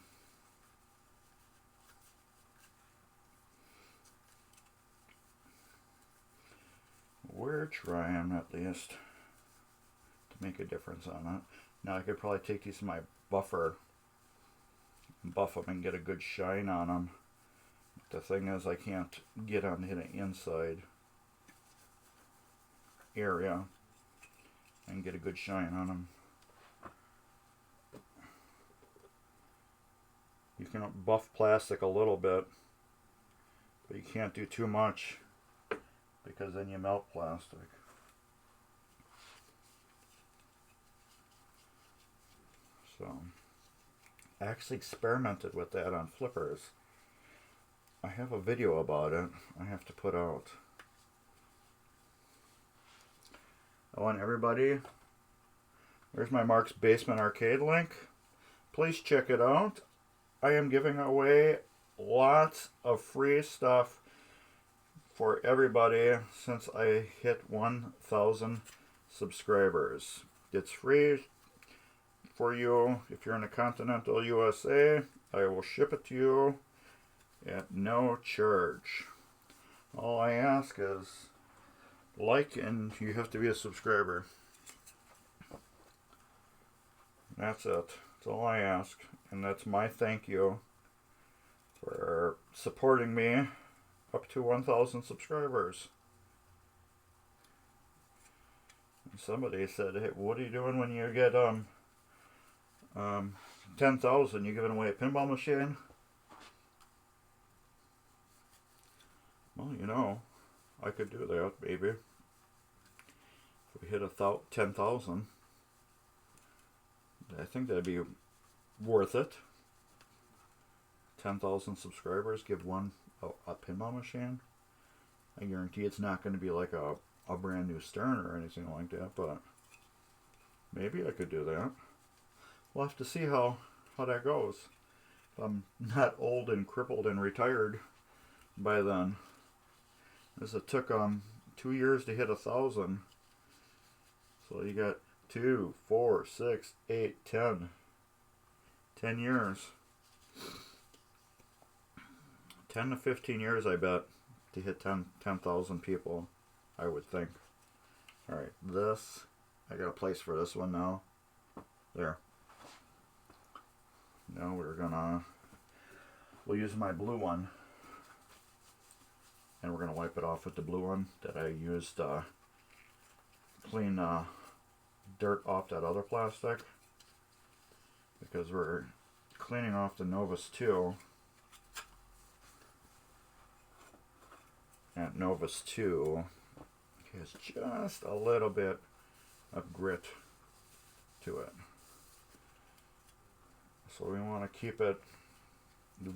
We're trying at least to make a difference on it. Now I could probably take these to my buffer, buff them and get a good shine on them. The thing is, I can't get on the inside area and get a good shine on them. You can buff plastic a little bit, but you can't do too much because then you melt plastic. So, I actually experimented with that on flippers. I have a video about it I have to put out. I want everybody, there's my Mark's Basement Arcade link. Please check it out. I am giving away lots of free stuff for everybody since I hit 1,000 subscribers. It's free for you if you're in the continental USA. I will ship it to you at no charge. All I ask is like, and you have to be a subscriber. That's it. That's all I ask. And that's my thank you for supporting me up to 1,000 subscribers. And somebody said, hey, what are you doing when you get 10,000? You giving away a pinball machine? Well, you know, I could do that, maybe. If we hit 10,000, I think that'd be worth it. 10,000 subscribers, give one a pinball machine. I guarantee it's not going to be like a brand new Stern or anything like that, but maybe I could do that. We'll have to see how that goes. If I'm not old and crippled and retired by then. As it took 2 years to hit 1,000. So you got 2, 4, 6, 8, 10. 10 years. 10 to 15 years, I bet, to hit 10,000 people, I would think. Alright, this, I got a place for this one now. There. Now we'll use my blue one. And we're going to wipe it off with the blue one that I used to clean dirt off that other plastic. Because we're cleaning off the Novus 2. And Novus 2 has just a little bit of grit to it. So we want to keep it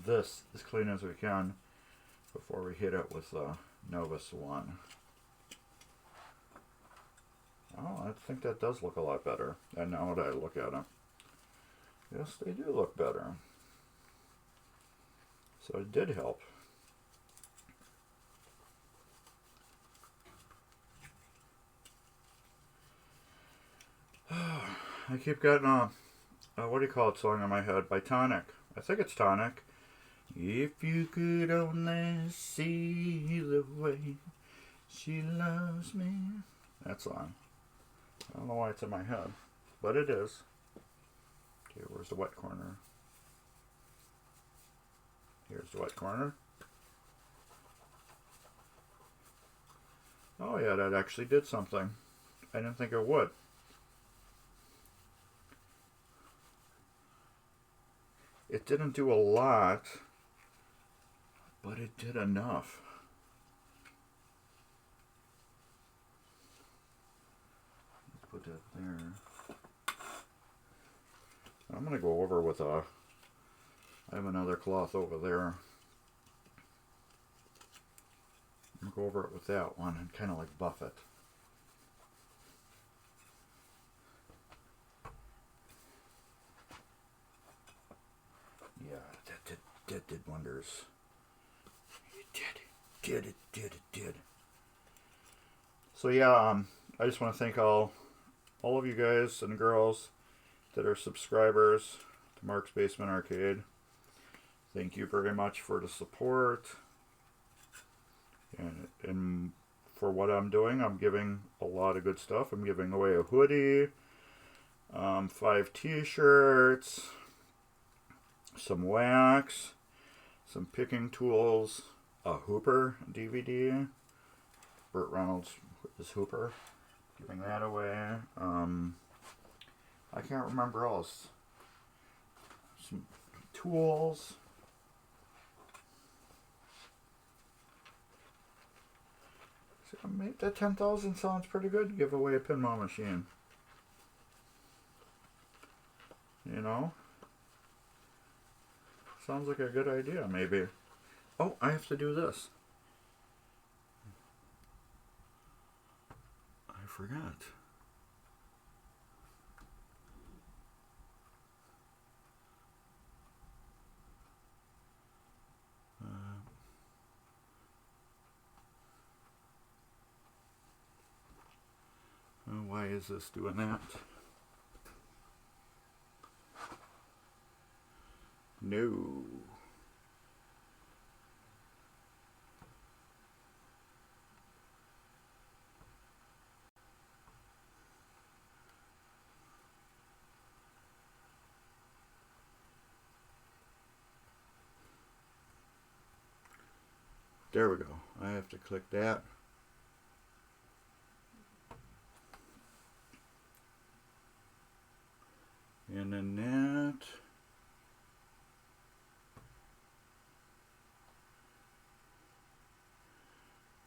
this as clean as we can before we hit it with Novus 1. Oh, I think that does look a lot better. And now that I look at them, yes, they do look better. So it did help. I keep getting what do you call it song in my head by Tonic. I think it's Tonic. If you could only see the way she loves me. That song. I don't know why it's in my head, but it is. Okay, where's the wet corner? Here's the wet corner. Oh yeah, that actually did something. I didn't think it would. It didn't do a lot, but it did enough. Let's put that there. I'm going to go over with I have another cloth over there. I'm going to go over it with that one and kind of like buff it. Yeah, that did wonders. It did. So yeah, I just want to thank all of you guys and girls that are subscribers to Mark's Basement Arcade. Thank you very much for the support. And for what I'm doing, I'm giving a lot of good stuff. I'm giving away a hoodie, 5 t-shirts, some wax, some picking tools, a Hooper DVD. Burt Reynolds is Hooper. Giving that away. I can't remember else. Some tools. So maybe that 10,000 sounds pretty good to give away a pinball machine. You know? Sounds like a good idea, maybe. Oh, I have to do this. I forgot. Why is this doing that? No. there we go. I have to click that. And then that.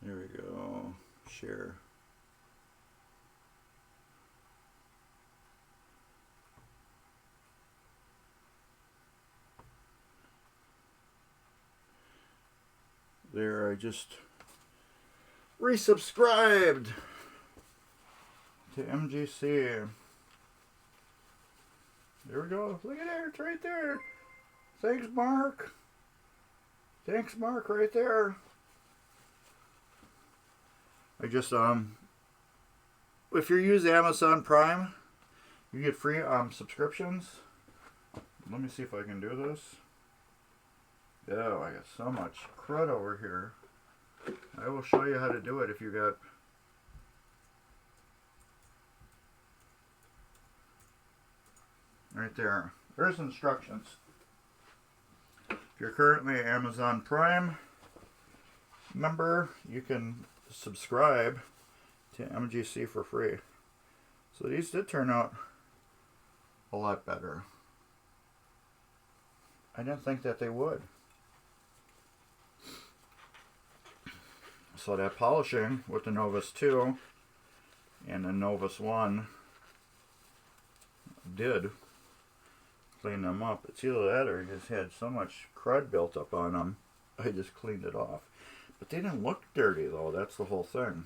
There we go. Share. There, I just resubscribed to MGC. There we go. Look at it. It's right there. Thanks, Mark. Thanks, Mark, right there. I just, if you use Amazon Prime, you get free subscriptions. Let me see if I can do this. Oh, I got so much crud over here. I will show you how to do it if you got... Right there. There's instructions. If you're currently an Amazon Prime member, you can subscribe to MGC for free. So these did turn out a lot better. I didn't think that they would. So that polishing with the Novus 2 and the Novus 1 did clean them up. It's either that or he just had so much crud built up on them, I just cleaned it off. But they didn't look dirty though, that's the whole thing.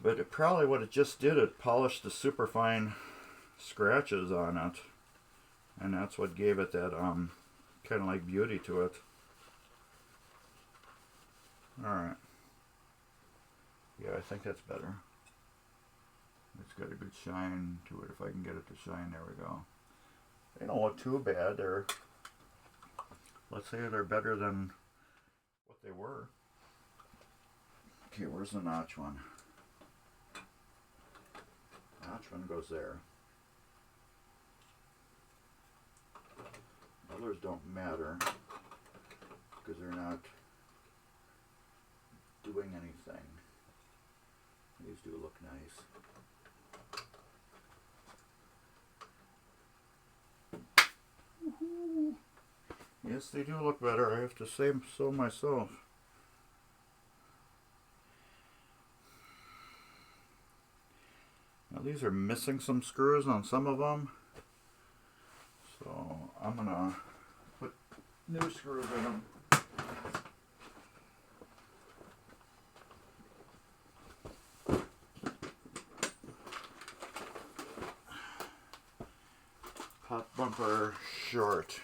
But it probably what it just did, it polished the super-fine scratches on it. And that's what gave it that kind of like beauty to it. Alright. Yeah, I think that's better. It's got a good shine to it. If I can get it to shine, there we go. They don't look too bad. They're, let's say they're better than what they were. Okay, where's the notch one? Notch one goes there. Others don't matter because they're not doing anything. These do look nice. Woohoo. Yes, they do look better. I have to say so myself. Now these are missing some screws on some of them. So I'm gonna put new screws in them. Pop bumper short.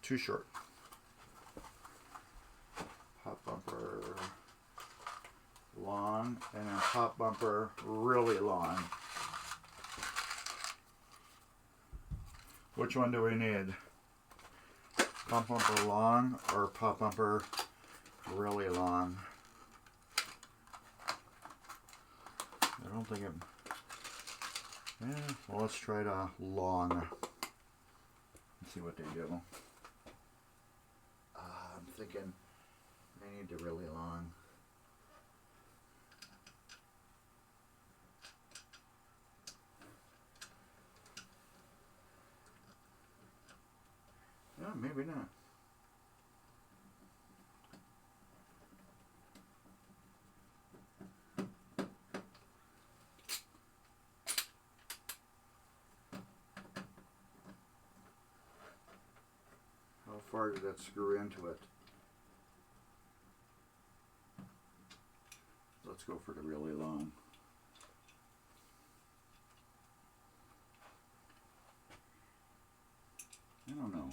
Too short. Pop bumper long, and then pop bumper really long. Which one do we need? Pop bumper long or pop bumper really long? I don't think it... Yeah, well, let's try the long. Let's see what they do. I'm thinking I need the really long. Yeah, maybe not. How far did that screw into it? Let's go for the really long. I don't know.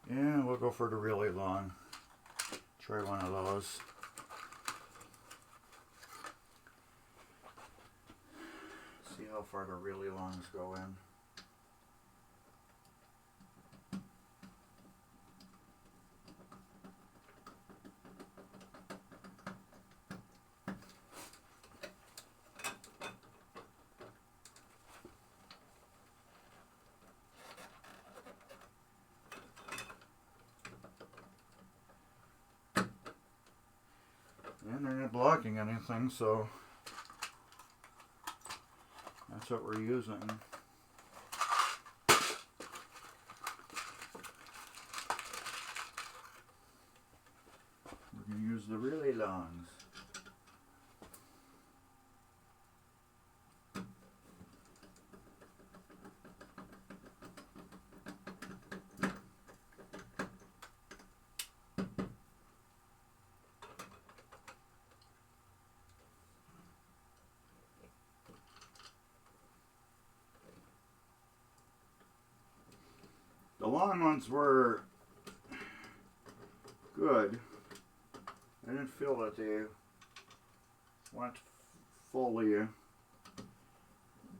Yeah, we'll go for the really long. Try one of those. See how far the really longs go in. And they're not blocking anything, so that's what we're using. We're going to use the really longs. The long ones were good. I didn't feel that they went fully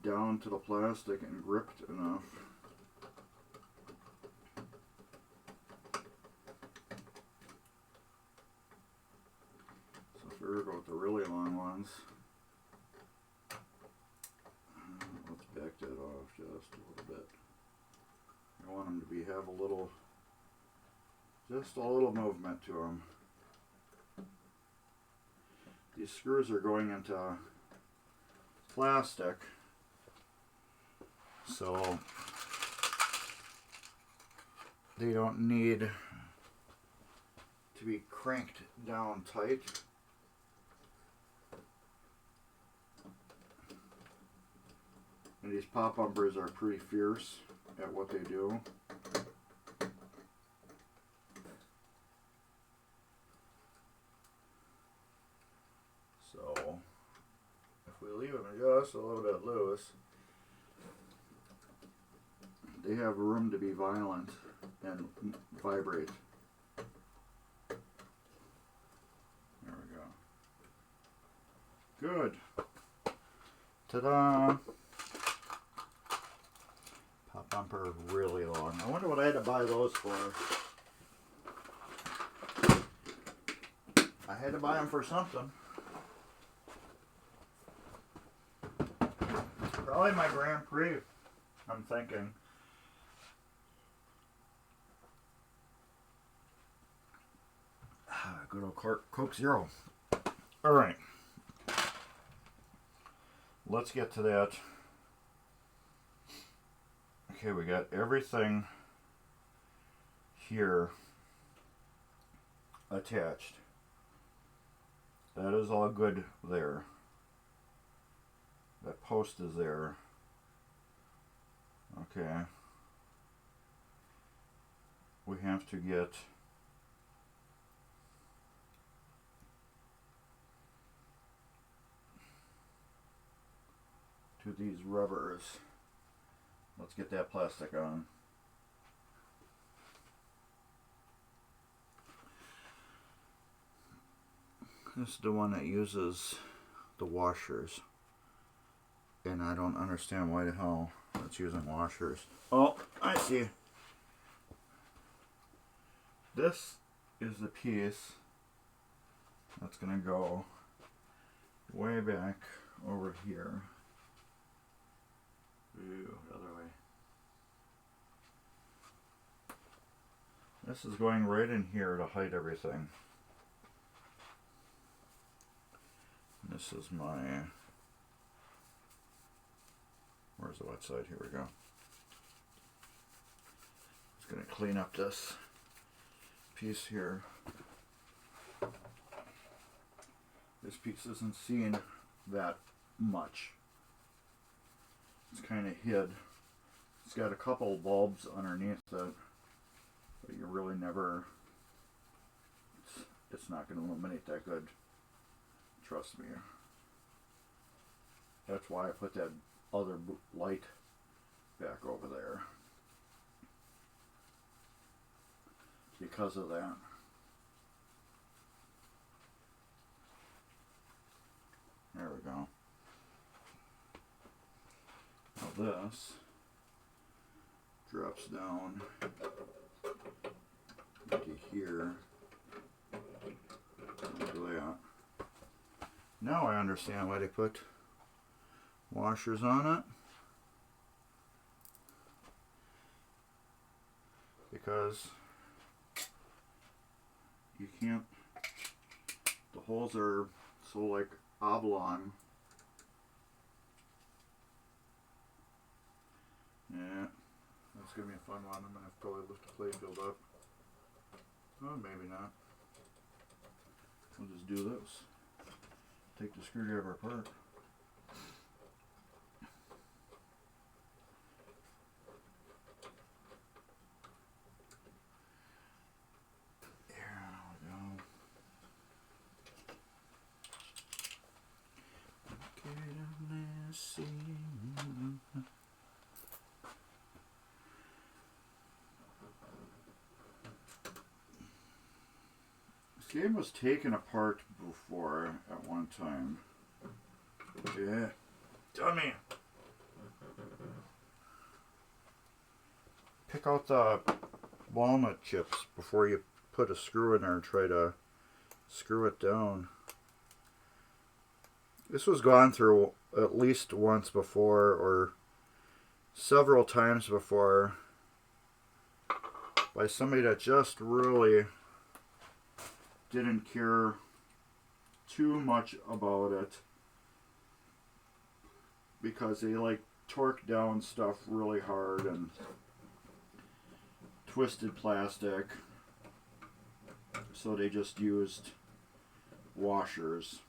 down to the plastic and gripped enough. So if we were to go with the really long ones, let's back that off just a little bit. I want them to have a little, just a little movement to them. These screws are going into plastic, so they don't need to be cranked down tight. And these pop bumpers are pretty fierce at what they do. So if we leave them just a little bit loose, they have room to be violent and vibrate. There we go. Good. Ta-da! Pop bumper really long. I wonder what I had to buy those for. I had to buy them for something. Probably my Grand Prix, I'm thinking. Good old Coke Zero. Alright. Let's get to that. Okay, we got everything here attached. That is all good there. That post is there. Okay. We have to get to these rubbers. Let's get that plastic on. This is the one that uses the washers. And I don't understand why the hell it's using washers. Oh, I see. This is the piece that's going to go way back over here. Ooh, the other way. This is going right in here to hide everything. This is my... Where's the wet side? Here we go. Just going to clean up this piece here. This piece isn't seen that much. It's kind of hid. It's got a couple bulbs underneath it, but you really never, it's not going to illuminate that good. Trust me. That's why I put that other light back over there. Because of that. There we go. Now this drops down into here. Like that. Now I understand why they put washers on it. Because you can't, the holes are so like oblong. Yeah, that's gonna be a fun one. I'm gonna have to probably lift the playfield up. Oh, maybe not. We'll just do this. Take the screwdriver apart. This game was taken apart before at one time. Yeah. Dummy! Pick out the walnut chips before you put a screw in there and try to screw it down. This was gone through at least once before, or several times before, by somebody that just really didn't care too much about it, because they like torqued down stuff really hard and twisted plastic, so they just used washers,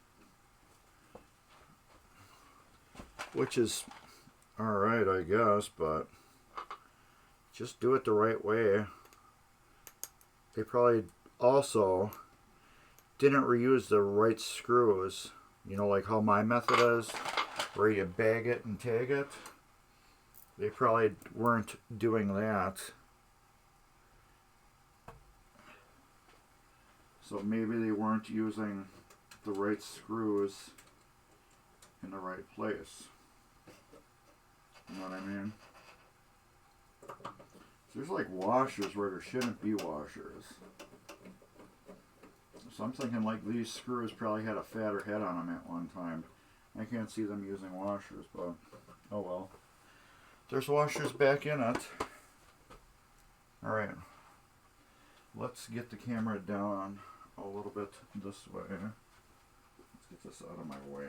which is alright, I guess, but just do it the right way. They probably also didn't reuse the right screws, you know, like how my method is, where you bag it and tag it. They probably weren't doing that. So maybe they weren't using the right screws in the right place. You know what I mean? So there's like washers where there shouldn't be washers. So I'm thinking like these screws probably had a fatter head on them at one time. I can't see them using washers, but oh well. There's washers back in it. Alright. Let's get the camera down a little bit this way. Let's get this out of my way.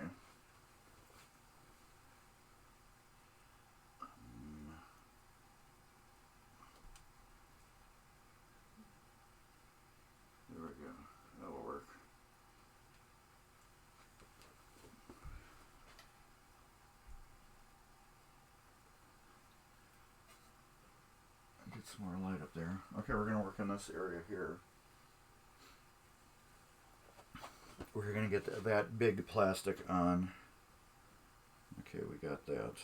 There we go. That'll work. Get some more light up there. Okay, we're going to work in this area here. We're going to get that big plastic on. Okay, we got that.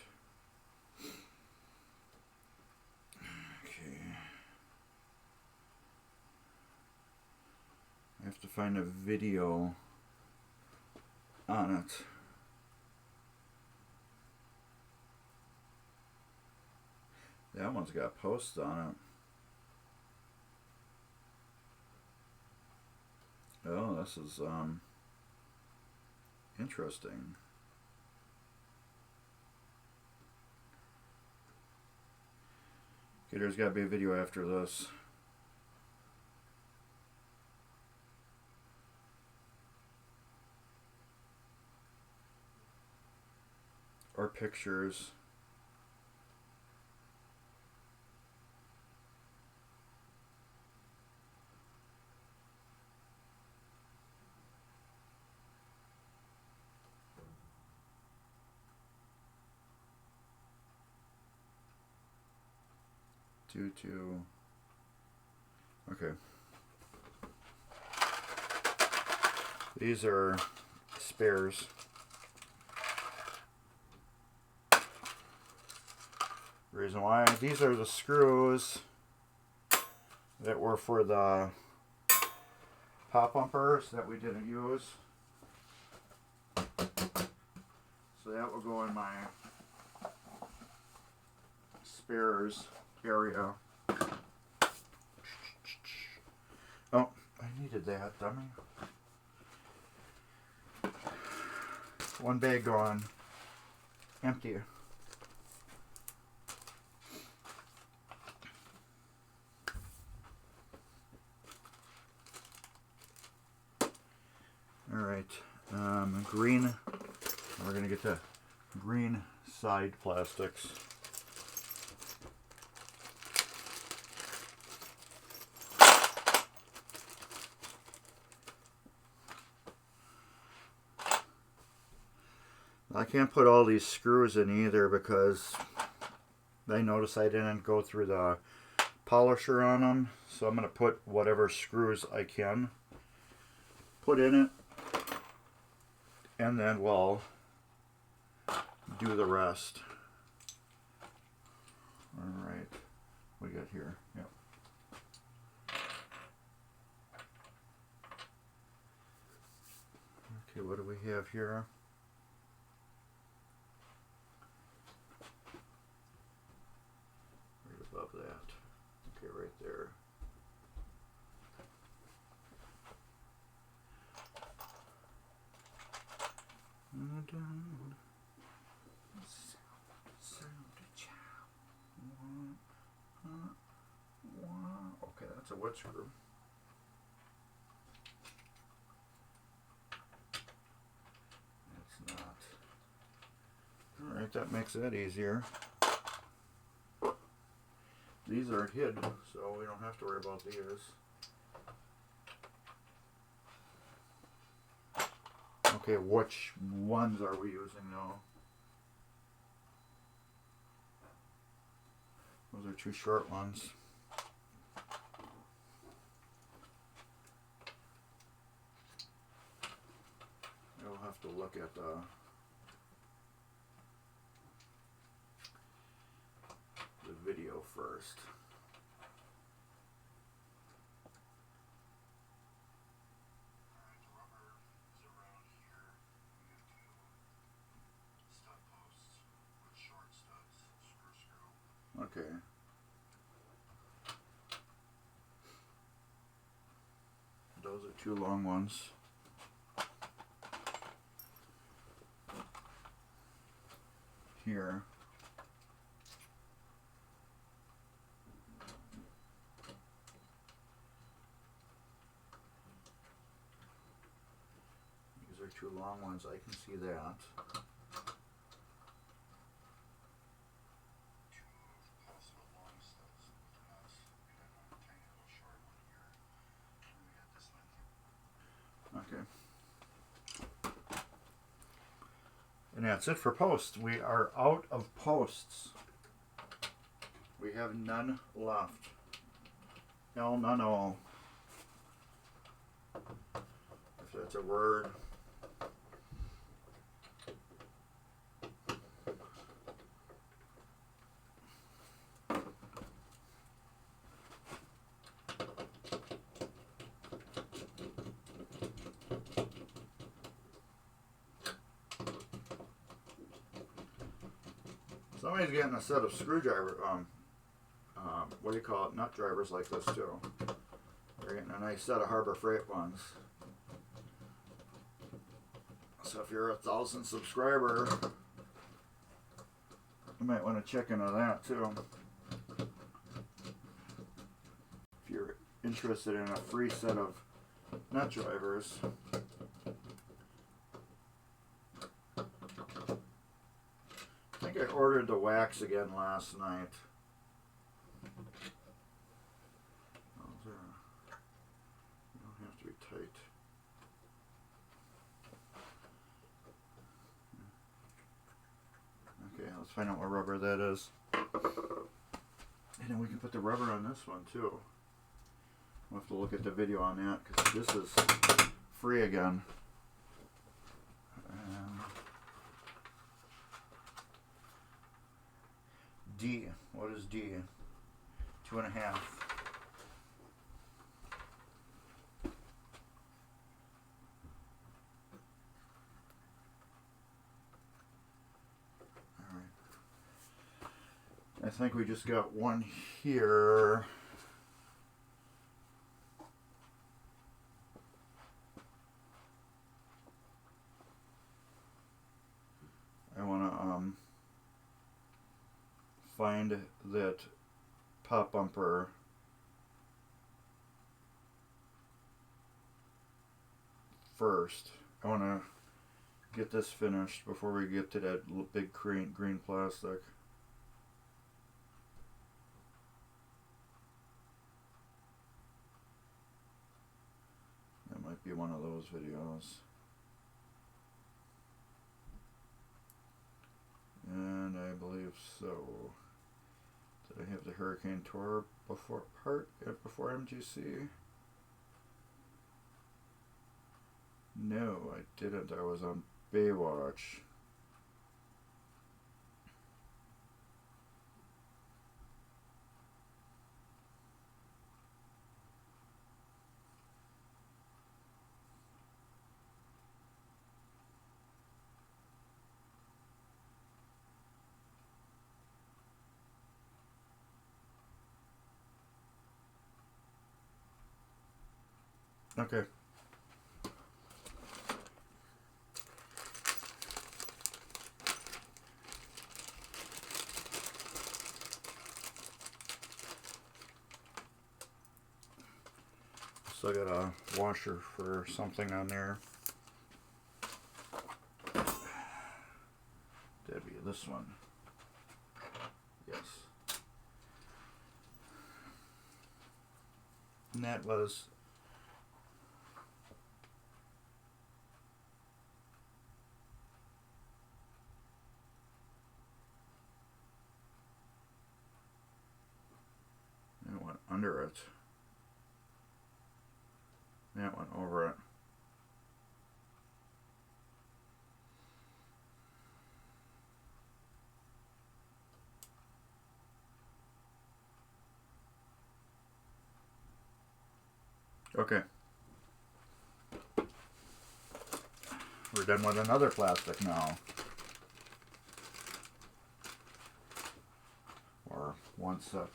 Okay. I have to find a video on it. That one's got posts on it. Oh, this is interesting. Okay, there's got to be a video after this. Or pictures. Okay. These are spares. Reason why, these are the screws that were for the pop bumpers that we didn't use. So that will go in my spares area. Oh, I needed that, dummy. One bag gone. Empty. Alright, green, we're going to get the green side plastics. I can't put all these screws in either because I noticed I didn't go through the polisher on them, so I'm going to put whatever screws I can put in it, and then we'll do the rest. Alright, what do we got here? Yep. Okay, what do we have here? Right above that. Okay, right there. Okay, that's a wood screw. It's not. Alright, that makes that easier. These are hidden, so we don't have to worry about these. Okay, which ones are we using now? Those are two short ones. I'll have to look at the video first. Okay. Those are two long ones. Here. These are two long ones, I can see that. Okay. And that's it for posts. We are out of posts. We have none left. No, none all. If that's a word. Somebody's getting a set of screwdriver, what do you call it, nut drivers like this too. They're getting a nice set of Harbor Freight ones. So if you're 1,000 subscriber, you might want to check into that too. If you're interested in a free set of nut drivers. I think I ordered the wax again last night. Those don't have to be tight. Okay, let's find out what rubber that is. And then we can put the rubber on this one too. We'll have to look at the video on that because this is free again. D. What is D? 2.5. Alright. I think we just got one here. I want to find that pop bumper first. I want to get this finished before we get to that big green plastic. That might be one of those videos. And I believe so. Did I have the Hurricane Tour before MGC? No, I didn't. I was on Baywatch. Okay. So I got a washer for something on there. That'd be this one. Yes. And that was went under it. That went over it. Okay. We're done with another plastic now. Or one set.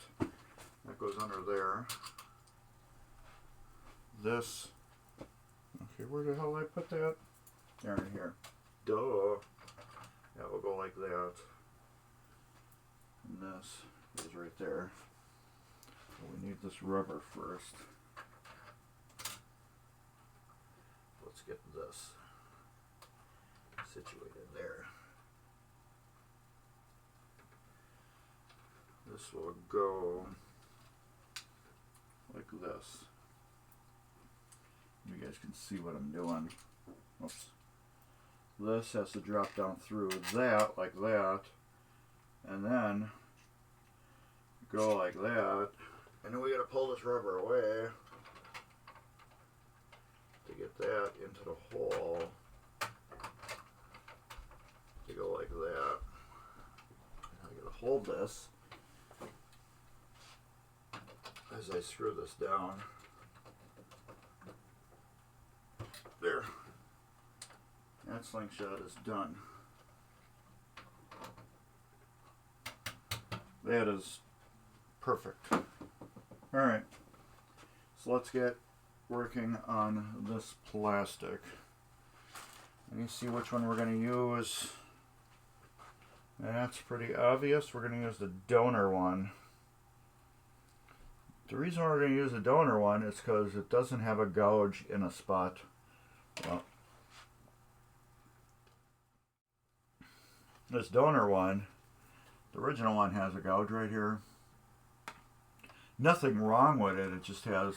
That goes under there. This. Okay, where the hell did I put that? There in here. Duh. That will go like that. And this is right there. So we need this rubber first. Let's get this situated there. This will go like this. You guys can see what I'm doing. Oops. This has to drop down through that, like that, and then go like that. And then we gotta pull this rubber away to get that into the hole. To go like that. I gotta hold this as I screw this down. There. That slingshot is done. That is perfect. Alright. So let's get working on this plastic. And you see which one we're going to use. That's pretty obvious. We're going to use the donor one. The reason why we're going to use the donor one is because it doesn't have a gouge in a spot. Well, this donor one, the original one has a gouge right here. Nothing wrong with it, it just has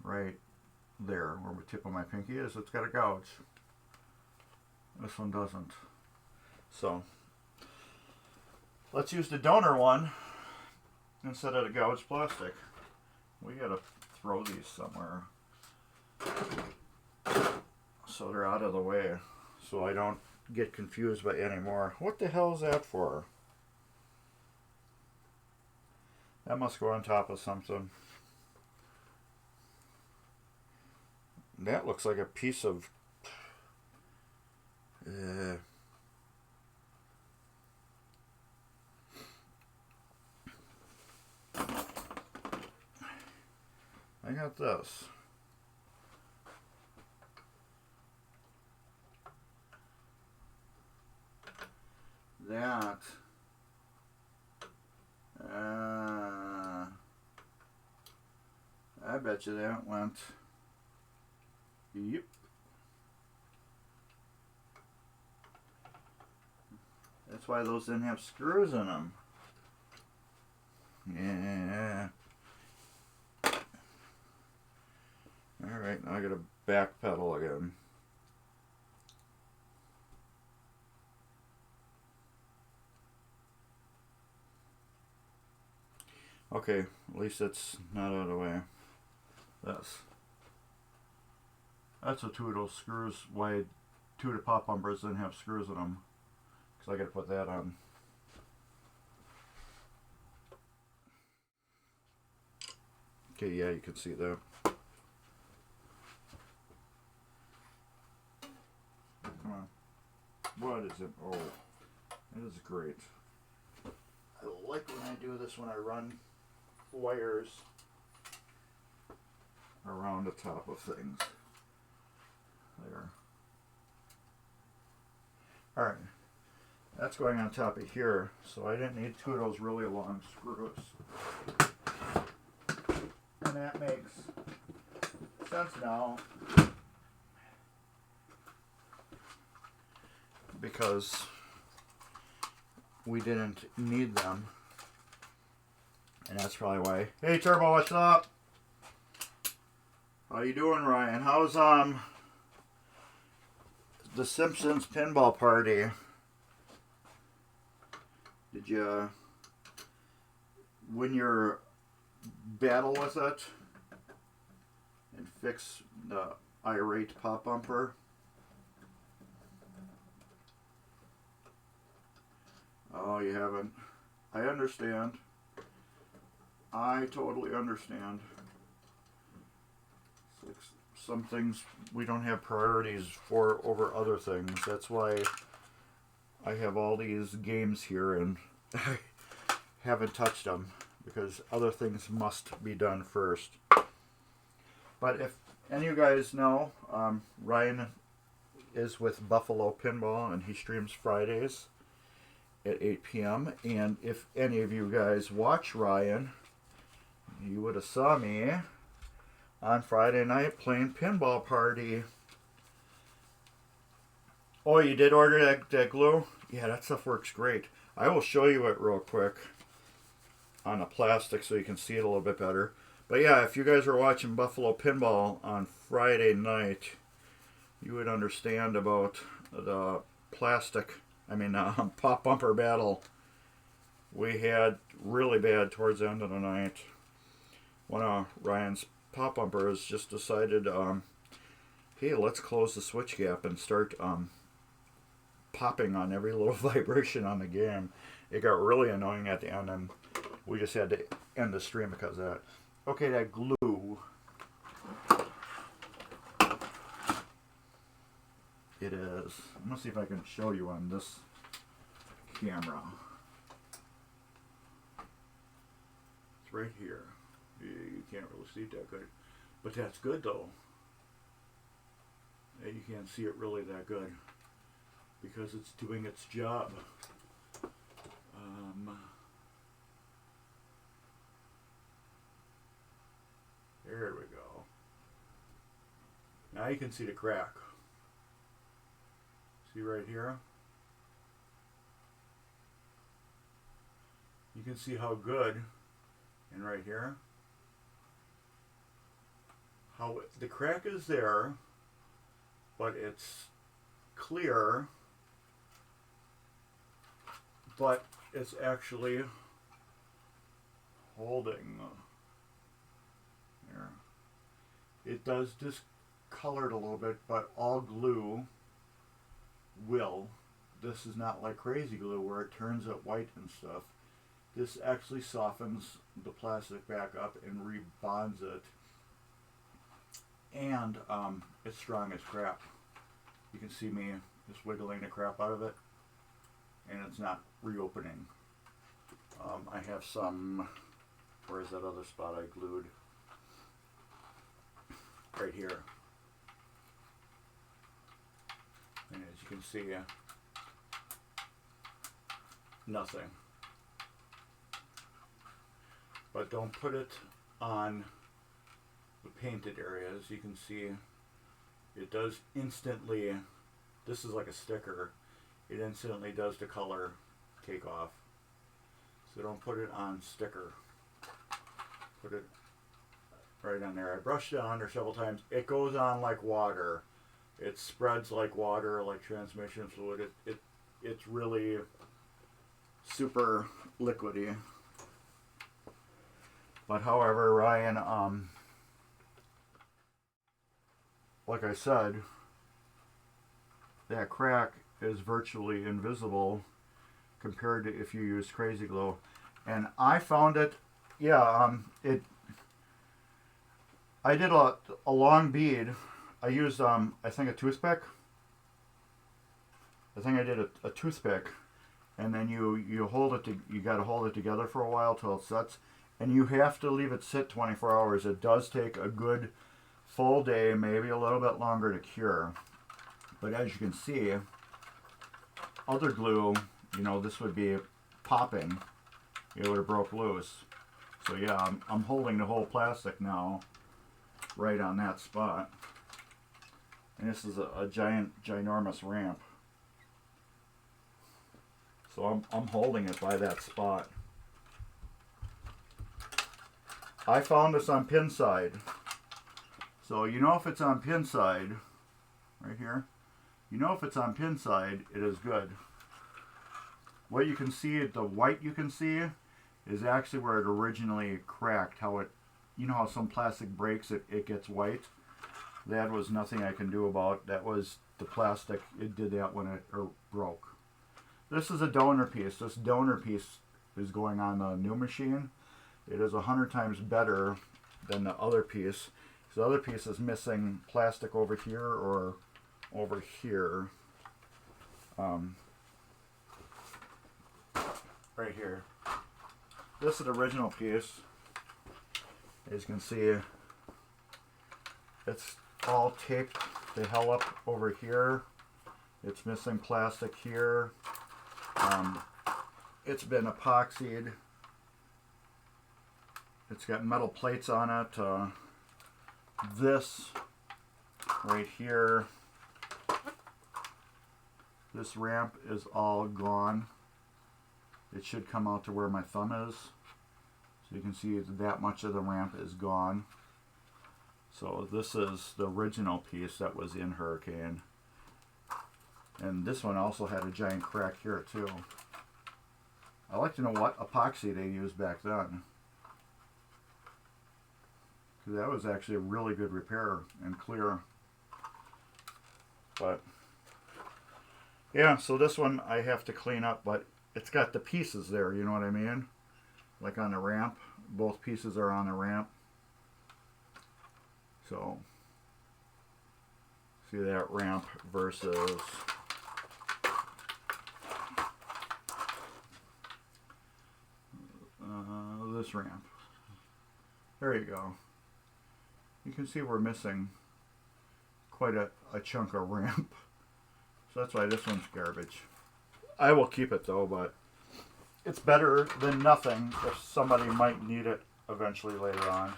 right there where the tip of my pinky is, it's got a gouge. This one doesn't. So, let's use the donor one instead of the gouge plastic. We gotta throw these somewhere so they're out of the way, so I don't get confused by any more. What the hell is that for? That must go on top of something. That looks like a piece of I got this. That I bet you that went, yep, That's why those didn't have screws in them. Yeah. Alright, now I gotta back pedal again. Okay, at least it's not out of the way. That's what two of those screws, why two of the pop bumpers didn't have screws in them. Because I gotta put that on. Okay, yeah, you can see that. Come on. What is it? Oh, it is great. I like when I do this when I run wires around the top of things. There. Alright. That's going on top of here, so I didn't need two of those really long screws. And that makes sense now, because we didn't need them, and that's probably why. Hey Turbo, what's up? How you doing, Ryan? How's the Simpsons pinball party? Did you win your battle with it and fix the irate pop bumper? Oh, you haven't. I understand. I totally understand. It's like some things we don't have priorities for over other things. That's why I have all these games here and I haven't touched them, because other things must be done first. But if any of you guys know, Ryan is with Buffalo Pinball and he streams Fridays at 8 p.m. And if any of you guys watch Ryan, you would have saw me on Friday night playing Pinball Party. Oh, you did order that glue? Yeah, that stuff works great. I will show you it real quick on a plastic so you can see it a little bit better. But yeah, if you guys were watching Buffalo Pinball on Friday night, you would understand about the pop bumper battle we had really bad towards the end of the night. One of Ryan's pop bumpers just decided, hey, let's close the switch gap and start popping on every little vibration on the game. It got really annoying at the end, and we just had to end the stream because of that. Okay, that glue. It is. I'm going to see if I can show you on this camera. It's right here. You can't really see it that good. But that's good, though. You can't see it really that good, because it's doing its job. There we go. Now you can see the crack. See right here? You can see how good, and right here, how the crack is there, but it's clear, but it's actually holding. There. It does discolor it a little bit, but all glue will. This is not like crazy glue where it turns it white and stuff. This actually softens the plastic back up and rebonds it. And it's strong as crap. You can see me just wiggling the crap out of it, and it's not reopening. I have some, where's that other spot I glued? Right here. And as you can see, nothing. But don't put it on the painted areas. You can see it does instantly, this is like a sticker, it instantly does the color take off. So don't put it on sticker. Put it right on there. I brushed it on there several times. It goes on like water. It spreads like water, like transmission fluid. It's really super liquidy. But however, Ryan, like I said, that crack is virtually invisible compared to if you use Crazy Glue. And I found it, yeah, I did a long bead. I used, I think a toothpick. I think I did a toothpick. And then you hold it, you got to hold it together for a while till it sets. And you have to leave it sit 24 hours. It does take a good full day, maybe a little bit longer to cure. But as you can see, other glue, you know, this would be popping. It would have broke loose. So yeah, I'm holding the whole plastic now right on that spot. And this is a ginormous ramp. So I'm holding it by that spot. I found this on pin side. So you know if it's on pin side, right here, you know if it's on pin side, it is good. What you can see, the white you can see, is actually where it originally cracked. How it, you know how some plastic breaks, it gets white? That was nothing I can do about. That was the plastic, it did that when it broke. This is a donor piece. This donor piece is going on the new machine. It is 100 times better than the other piece. The other piece is missing plastic over here or over here. Right here. This is the original piece. As you can see, it's all taped the hell up over here. It's missing plastic here. It's been epoxied. It's got metal plates on it. This right here, this ramp is all gone. It should come out to where my thumb is. So you can see that much of the ramp is gone. So this is the original piece that was in Hurricane. And this one also had a giant crack here too. I'd like to know what epoxy they used back then. Because that was actually a really good repair and clear. But yeah, so this one I have to clean up, but it's got the pieces there, you know what I mean? Like on the ramp. Both pieces are on the ramp. So see that ramp versus this ramp. There you go. You can see we're missing quite a chunk of ramp. So that's why this one's garbage. I will keep it though, but it's better than nothing if somebody might need it eventually later on.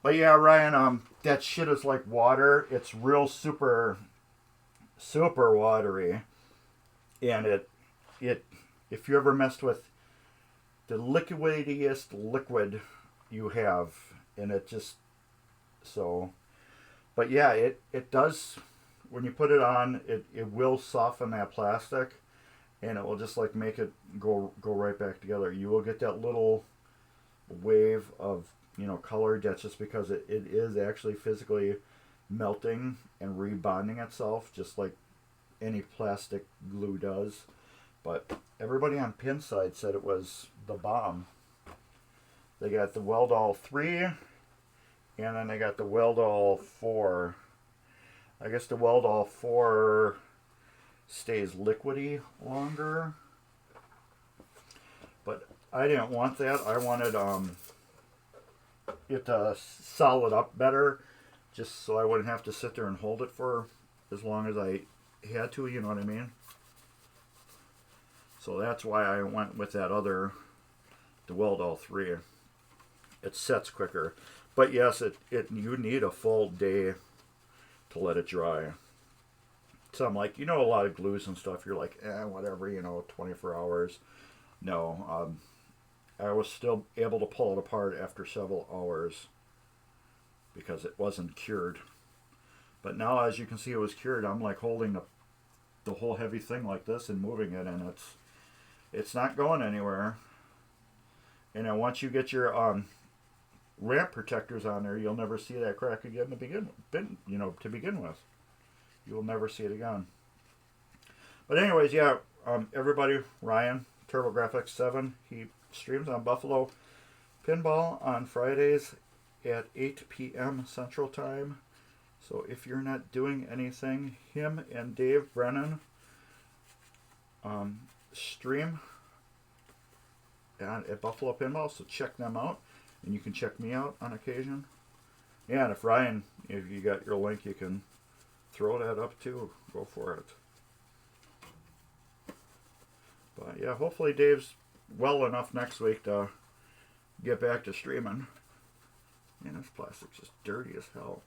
But yeah, Ryan, that shit is like water. It's real super watery. And it if you ever messed with the liquidiest liquid you have, and it just so, but yeah, it does, when you put it on, it will soften that plastic, and it will just like make it go right back together. You will get that little wave of, you know, color. That's just because it is actually physically melting and rebonding itself, just like any plastic glue does. But everybody on pin side said it was the bomb. They got the Weldall 3, and then they got the Weldall 4. I guess the Weldall 4 stays liquidy longer. But I didn't want that. I wanted it to solid up better, just so I wouldn't have to sit there and hold it for as long as I had to, you know what I mean? So that's why I went with that other, the Weldall 3. It sets quicker. But yes, you need a full day to let it dry. some, like, you know, a lot of glues and stuff, you're like, whatever, you know, 24 hours. No, I was still able to pull it apart after several hours because it wasn't cured. But now, as you can see, it was cured. I'm like holding the whole heavy thing like this and moving it, and it's not going anywhere. And then once you get your ramp protectors on there, you'll never see that crack again to begin with. You will never see it again. But anyways, yeah, everybody, Ryan, TurboGrafx7, he streams on Buffalo Pinball on Fridays at 8 p.m. Central Time. So if you're not doing anything, him and Dave Brennan stream at Buffalo Pinball, so check them out. And you can check me out on occasion. Yeah, and if Ryan, if you got your link, you can throw that up too. Go for it. But yeah, hopefully Dave's well enough next week to get back to streaming. Man, this plastic's just dirty as hell.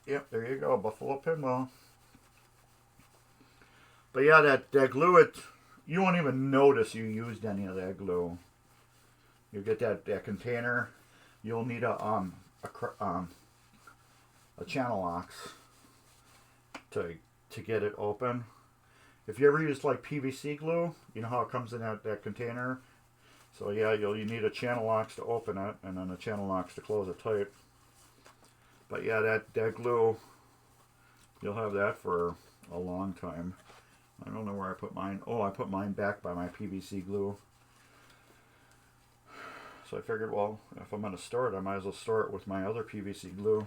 Yep, there you go, Buffalo Pinball. But yeah, that glue, you won't even notice you used any of that glue. You get that container, you'll need a channel locks to get it open. If you ever use like PVC glue, you know how it comes in that container. So yeah, you need a channel locks to open it, and then a channel locks to close it tight. But yeah, that glue, you'll have that for a long time. I don't know where I put mine. Oh, I put mine back by my PVC glue. So I figured, well, if I'm going to store it, I might as well store it with my other PVC glue.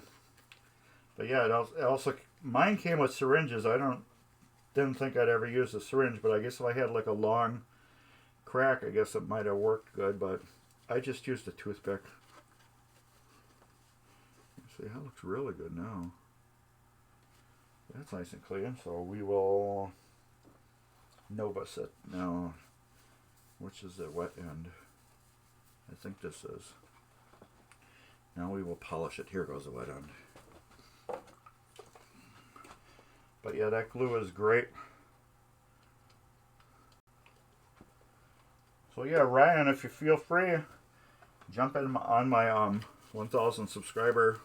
But yeah, it also mine came with syringes. Didn't think I'd ever use a syringe, but I guess if I had like a long crack, I guess it might have worked good. But I just used a toothpick. See, that looks really good now. That's nice and clean. So we will Novus it now. Which is the wet end? I think this is. Now we will polish it. Here goes the wet end. But yeah, that glue is great. So yeah, Ryan, if you feel free, jump in on my 1,000 subscriber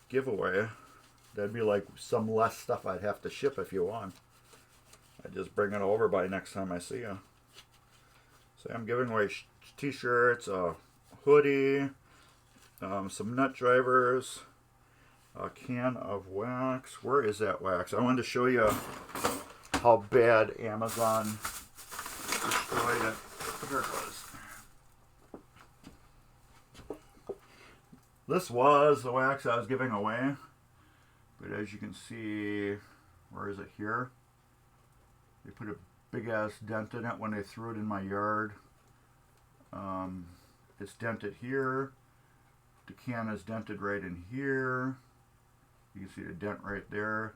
giveaway. That'd be like some less stuff I'd have to ship if you want. I just bring it over by next time I see you. So I'm giving away t-shirts, a hoodie, some nut drivers, a can of wax. Where is that wax? I wanted to show you how bad Amazon destroyed it. Here it goes. This was the wax I was giving away. But as you can see, where is it here? They put a big ass dent in it when they threw it in my yard. It's dented here. The can is dented right in here. You can see the dent right there.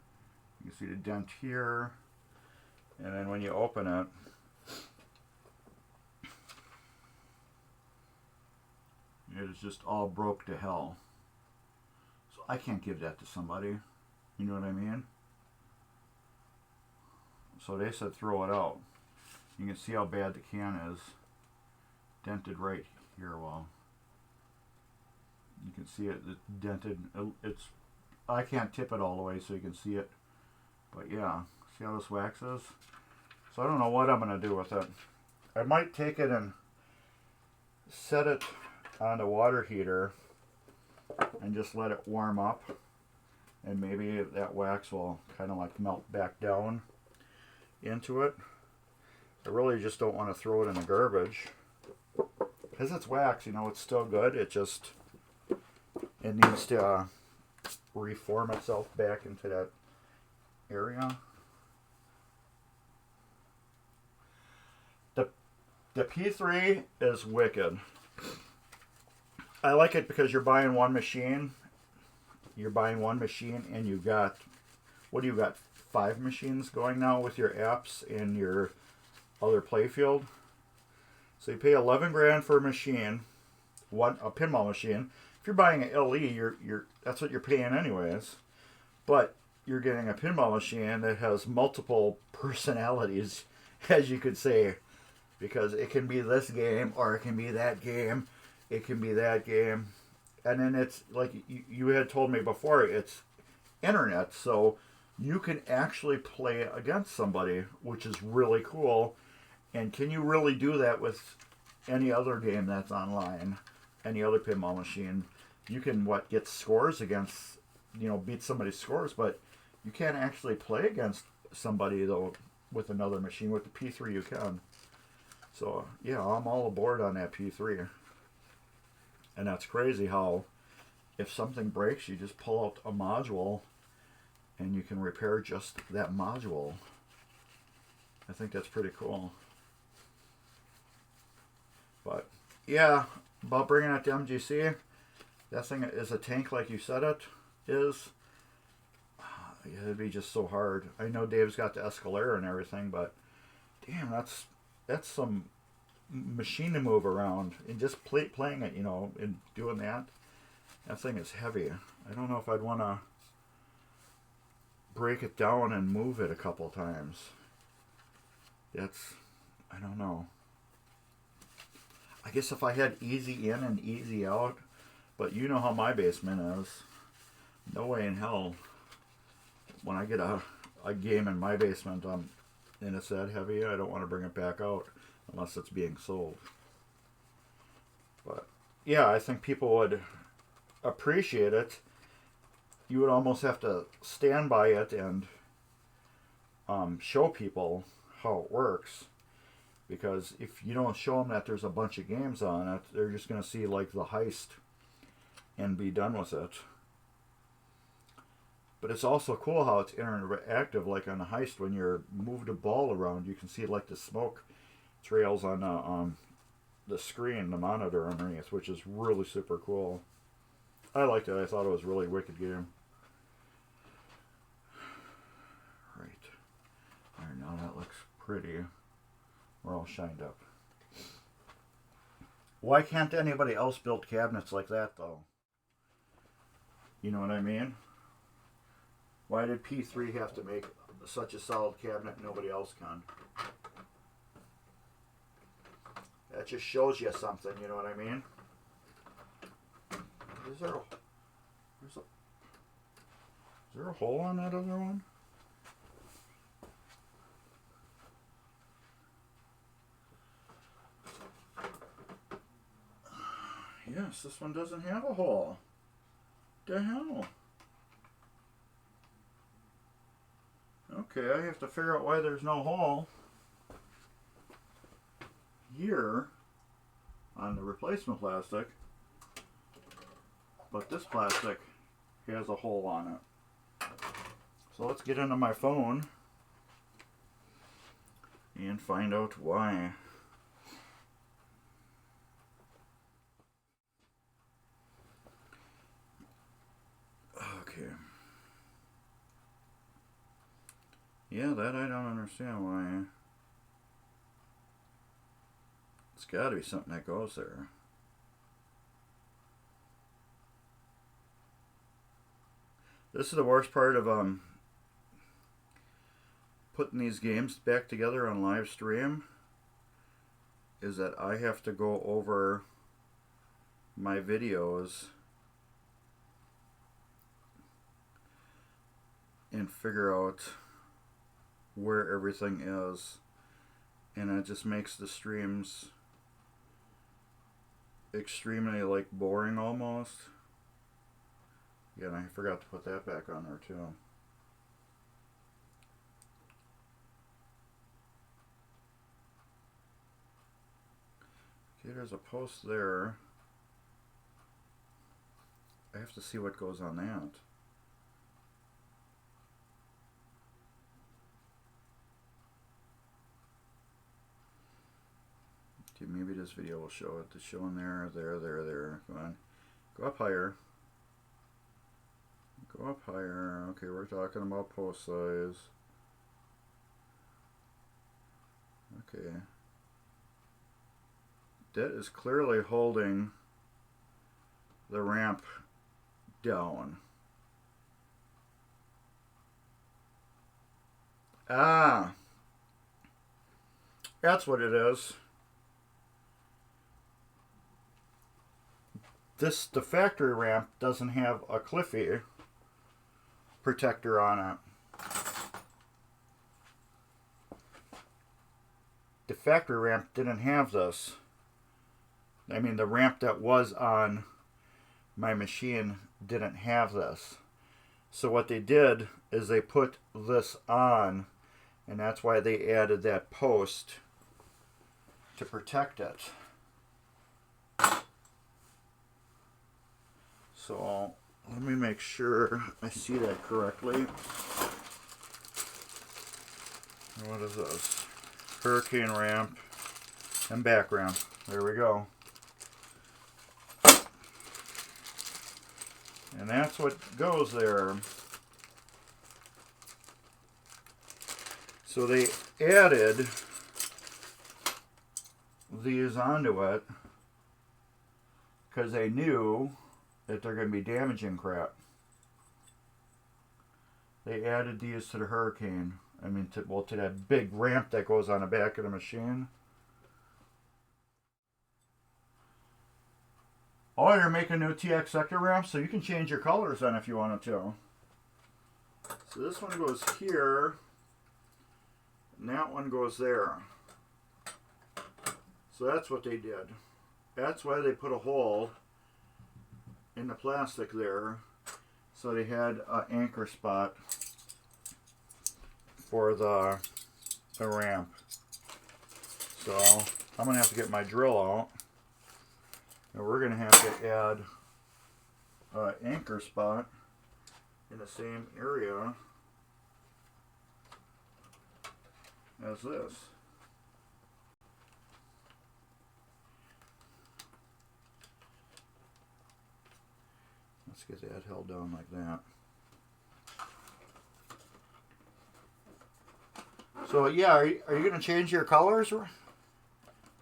You can see the dent here. And then when you open it, it is just all broke to hell. So I can't give that to somebody. You know what I mean? So they said throw it out. You can see how bad the can is. Dented right here. Well, you can see it dented. I can't tip it all the way so you can see it. But yeah, see how this wax is? So I don't know what I'm going to do with it. I might take it and set it on the water heater and just let it warm up. And maybe that wax will kind of like melt back down into it. I really just don't want to throw it in the garbage. Because it's wax, you know, it's still good. It needs to reform itself back into that area. The P3 is wicked. I like it because you're buying one machine. You're buying one machine and you got, what do you got? 5 machines going now with your apps and your other playfield. So you pay 11 grand for a machine, a pinball machine. If you're buying an LE, you're that's what you're paying anyways. But you're getting a pinball machine that has multiple personalities, as you could say, because it can be this game or it can be that game. It can be that game. And then it's like you had told me before, it's internet, so you can actually play against somebody, which is really cool. And can you really do that with any other game that's online? Any other pinball machine? You can get scores against, beat somebody's scores, but you can't actually play against somebody though with another machine. With the P3 you can. So yeah, I'm all aboard on that P3. And that's crazy how if something breaks, you just pull out a module and you can repair just that module. I think that's pretty cool. But yeah, about bringing it to MGC, that thing is a tank like you said it is. It'd be just so hard. I know Dave's got the Escalera and everything, but damn, that's some machine to move around and just playing it, and doing that. That thing is heavy. I don't know if I'd want to break it down and move it a couple times. I don't know. I guess if I had easy in and easy out, but you know how my basement is. No way in hell. When I get a game in my basement, and it's that heavy, I don't want to bring it back out unless it's being sold. But yeah, I think people would appreciate it. You would almost have to stand by it and show people how it works, because if you don't show them that there's a bunch of games on it, they're just going to see like the heist and be done with it. But it's also cool how it's interactive, like on the heist. When you're moved a ball around, you can see like the smoke trails on the screen, the monitor underneath, which is really super cool. I liked it. I thought it was a really wicked game. Right. Alright, now that looks pretty. We're all shined up. Why can't anybody else build cabinets like that, though? You know what I mean? Why did P3 have to make such a solid cabinet and nobody else can? That just shows you something, you know what I mean? Is there a hole on that other one? Yes, this one doesn't have a hole. The hell? Okay, I have to figure out why there's no hole here on the replacement plastic, but this plastic has a hole on it. So let's get into my phone and find out why. Okay. Yeah, that I don't understand why. It's got to be something that goes there. This is the worst part of putting these games back together on live stream, is that I have to go over my videos and figure out where everything is, and it just makes the streams extremely like boring almost. Yeah, and I forgot to put that back on there too. Okay, there's a post there. I have to see what goes on that. Okay, maybe this video will show it. It's showing there. Come on. Go up higher. Go up higher. Okay, we're talking about post size. Okay. That is clearly holding the ramp down. Ah, that's what it is. The factory ramp doesn't have a Cliffy protector on it. The factory ramp didn't have this. I mean, the ramp that was on my machine didn't have this. So what they did is they put this on, and that's why they added that post to protect it. So let me make sure I see that correctly. What is this? Hurricane ramp and back ramp. There we go. And that's what goes there. So they added these onto it because they knew that they're going to be damaging crap. They added these to the Hurricane. I mean, to that big ramp that goes on the back of the machine. Oh, you're making new TX sector ramps, so you can change your colors then if you wanted to. So this one goes here, and that one goes there. So that's what they did. That's why they put a hole in the plastic there, so they had an anchor spot for the ramp. So I'm gonna have to get my drill out, and we're gonna have to add an anchor spot in the same area as this. Let's get that held down like that. So yeah, are you going to change your colors?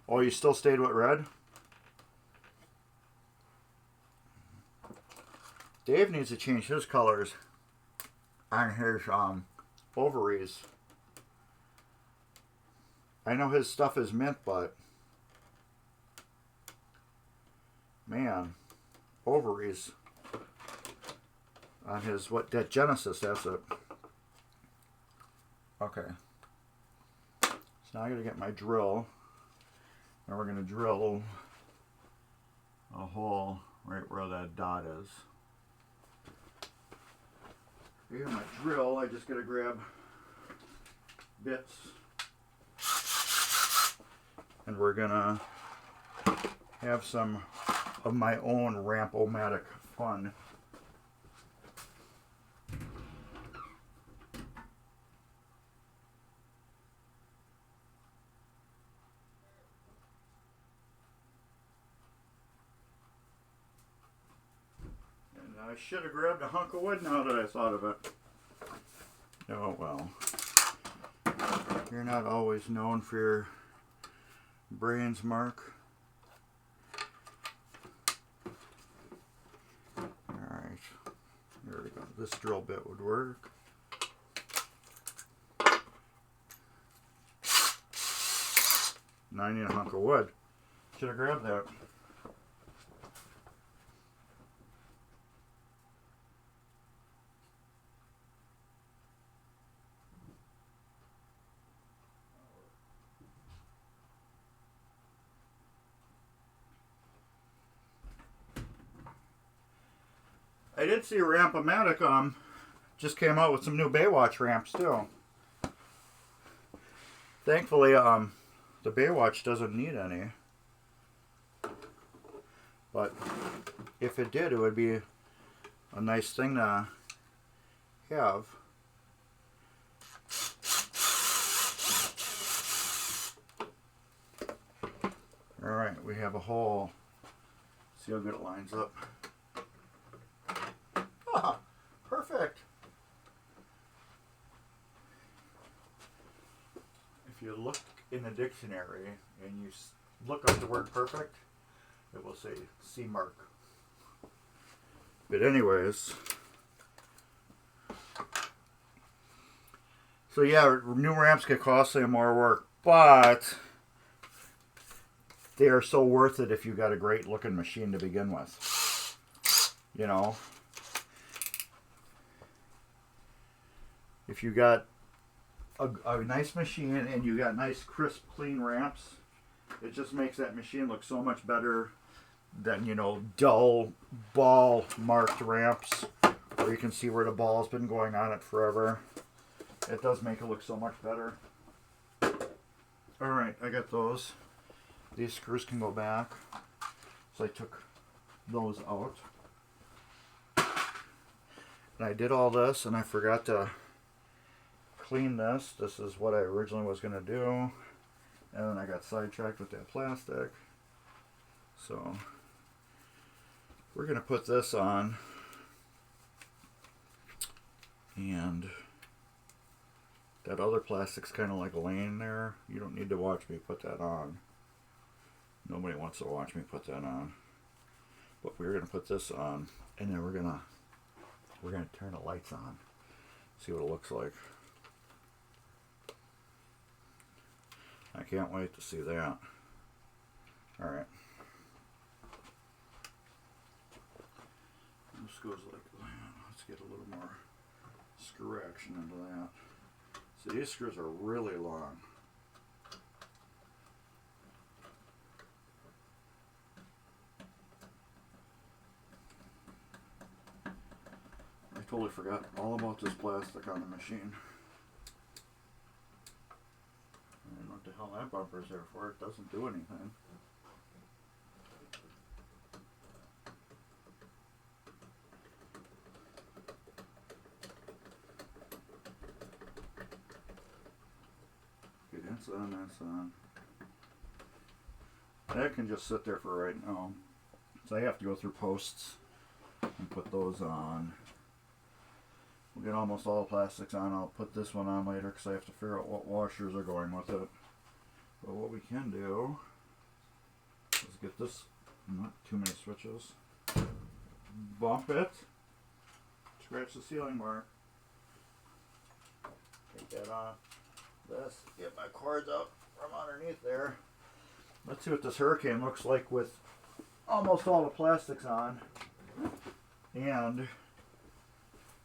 Oh, you still stayed with red? Dave needs to change his colors on his ovaries. I know his stuff is mint, but man, ovaries on his, that Genesis, that's it. Okay. So now I gotta get my drill, and we're gonna drill a hole right where that dot is. Here's my drill. I just gotta grab bits, and we're gonna have some of my own ramp-o-matic fun. I should have grabbed a hunk of wood now that I thought of it. Oh well. You're not always known for your brains, Mark. Alright. There we go. This drill bit would work. Now I need a hunk of wood. Should have grabbed that. I did see Ramp-O-Matic just came out with some new Baywatch ramps too. Thankfully, the Baywatch doesn't need any. But if it did, it would be a nice thing to have. Alright, we have a hole. See how good it lines up. Ah, perfect. If you look in the dictionary and you look up the word perfect, it will say C mark. But anyways, so yeah, new ramps get costly and more work, but they are so worth it if you got a great looking machine to begin with. You know, if you got a nice machine and you got nice crisp clean ramps, it just makes that machine look so much better than, you know, dull ball marked ramps where you can see where the ball's been going on it forever. It does make it look so much better. Alright, I got those. These screws can go back. So I took those out. And I did all this and I forgot to clean this. This is what I originally was going to do. And then I got sidetracked with that plastic. So we're going to put this on, and that other plastic's kind of like laying there. You don't need to watch me put that on. Nobody wants to watch me put that on. But we're going to put this on, and then we're going to turn the lights on. See what it looks like. I can't wait to see that. All right. This goes like that. Let's get a little more screw action into that. So these screws are really long. I totally forgot all about this plastic on the machine. I don't know what the hell that bumper's there for. It doesn't do anything. Okay, that's on, that's on. That can just sit there for right now. So I have to go through posts and put those on. We'll get almost all the plastics on. I'll put this one on later because I have to figure out what washers are going with it. But what we can do is get this, not too many switches, bump it, scratch the ceiling bar, take that off, this, get my cords out from underneath there. Let's see what this Hurricane looks like with almost all the plastics on and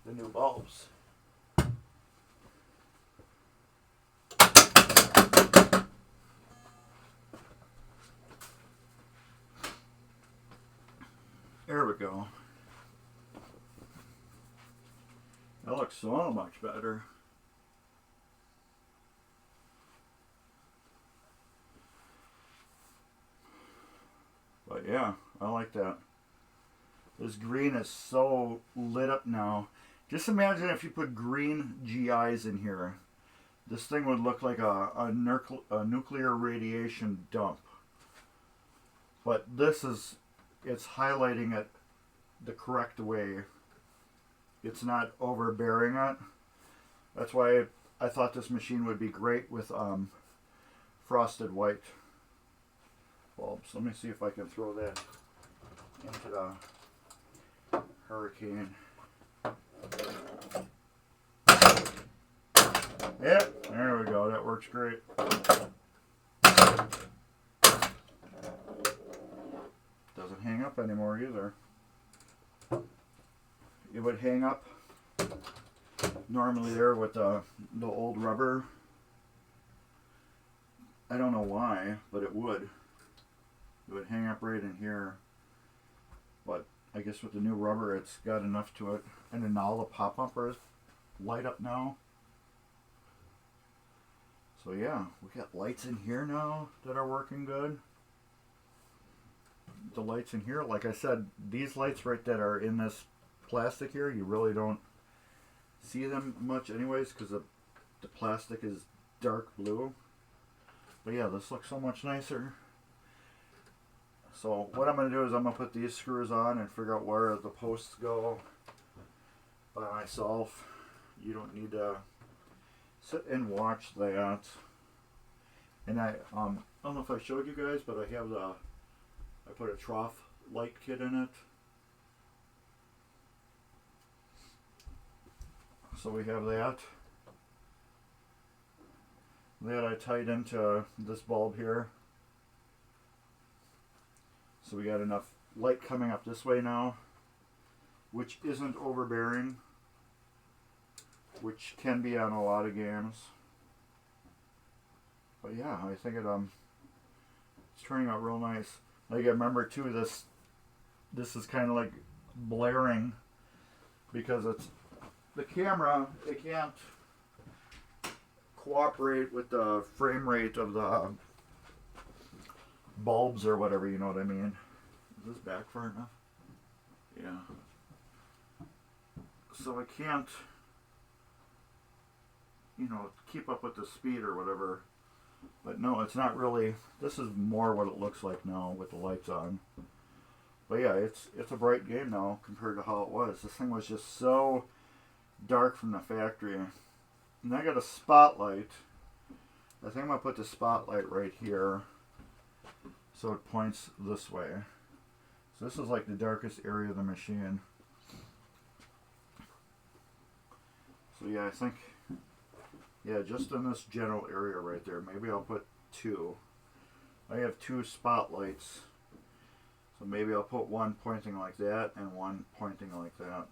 the new bulbs. There we go. That looks so much better. But yeah, I like that. This green is so lit up now. Just imagine if you put green GIs in here. This thing would look like a nuclear radiation dump. But this is, it's highlighting it the correct way. It's not overbearing it. That's why I thought this machine would be great with frosted white bulbs. Let me see if I can throw that into the Hurricane. Yep, there we go. That works great. Doesn't hang up anymore either. It would hang up normally there with the old rubber. I don't know why, but it would. It would hang up right in here. But I guess with the new rubber, it's got enough to it. And then all the pop bumpers light up now. So yeah, we got lights in here now that are working good. The lights in here, like I said, these lights right that are in this plastic here, you really don't see them much anyways because the plastic is dark blue. But yeah, this looks so much nicer. So what I'm going to do is I'm going to put these screws on and figure out where the posts go by myself. You don't need to sit and watch that. And I don't know if I showed you guys, but I have I put a trough light kit in it. So we have that. That I tied into this bulb here. So we got enough light coming up this way now, which isn't overbearing, which can be on a lot of games. But yeah, I think it's turning out real nice. Like, I remember too, this is kind of like blaring because it's the camera. It can't cooperate with the frame rate of the bulbs or whatever, you know what I mean. Is this back far enough? Yeah. So I can't, you know, keep up with the speed or whatever. But no, it's not really. This is more what it looks like now with the lights on. But yeah, it's a bright game now compared to how it was. This thing was just so dark from the factory. And I got a spotlight. I think I'm going to put the spotlight right here so it points this way. So this is like the darkest area of the machine. So yeah, I think, yeah, just in this general area right there. Maybe I'll put two. I have two spotlights. So maybe I'll put one pointing like that and one pointing like that.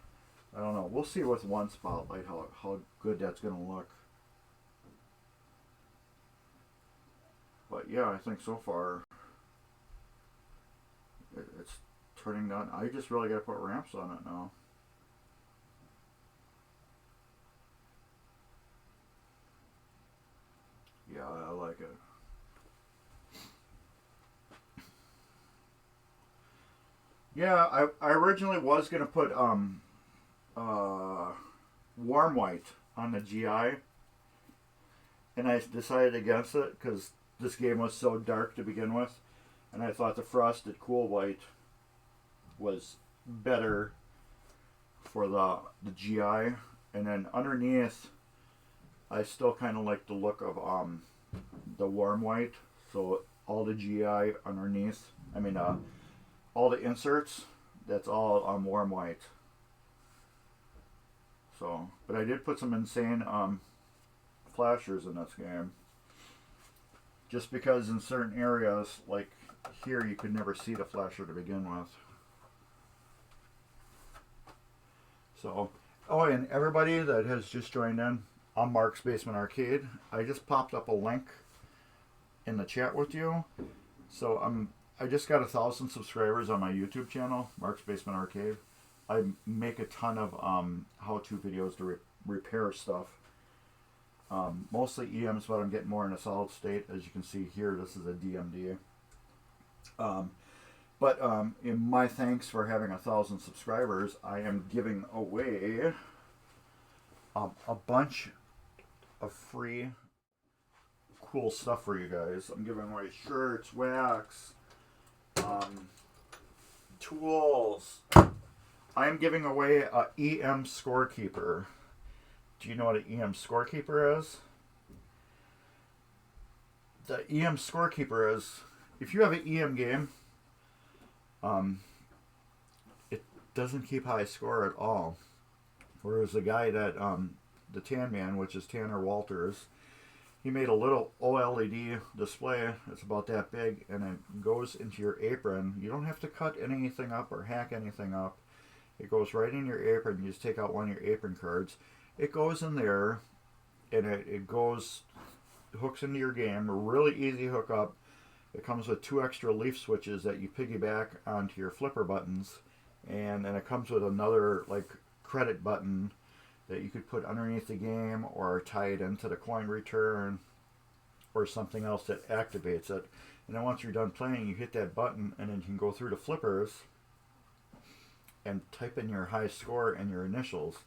I don't know. We'll see with one spotlight how good that's going to look. But yeah, I think so far it's turning down. I just really got to put ramps on it now. Yeah, I like it. Yeah, I originally was going to put warm white on the GI, and I decided against it because this game was so dark to begin with, and I thought the frosted cool white was better for the GI. And then underneath, I still kind of like the look of the warm white. So all the GI underneath, I mean all the inserts, that's all on warm white. So, but I did put some insane flashers in this game. Just because in certain areas, like here, you could never see the flasher to begin with. So, oh, and everybody that has just joined in, I'm Mark's Basement Arcade. I just popped up a link in the chat with you. So I just got 1,000 subscribers on my YouTube channel, Mark's Basement Arcade. I make a ton of how-to videos to repair stuff. Mostly EMs, but I'm getting more in a solid state. As you can see here, this is a DMD. In my thanks for having 1,000 subscribers, I am giving away a bunch of free cool stuff for you guys. I'm giving away shirts, wax, tools. I'm giving away a EM scorekeeper. Do you know what an EM scorekeeper is? The EM scorekeeper is, if you have an EM game, it doesn't keep high score at all. Whereas the guy that, the Tan Man, which is Tanner Walters, he made a little OLED display. It's about that big, and it goes into your apron. You don't have to cut anything up or hack anything up. It goes right in your apron. You just take out one of your apron cards. It goes in there, and it goes, hooks into your game. A really easy hookup. It comes with 2 extra leaf switches that you piggyback onto your flipper buttons, and then it comes with another like credit button that you could put underneath the game or tie it into the coin return or something else that activates it. And then once you're done playing, you hit that button, and then you can go through the flippers and type in your high score and your initials,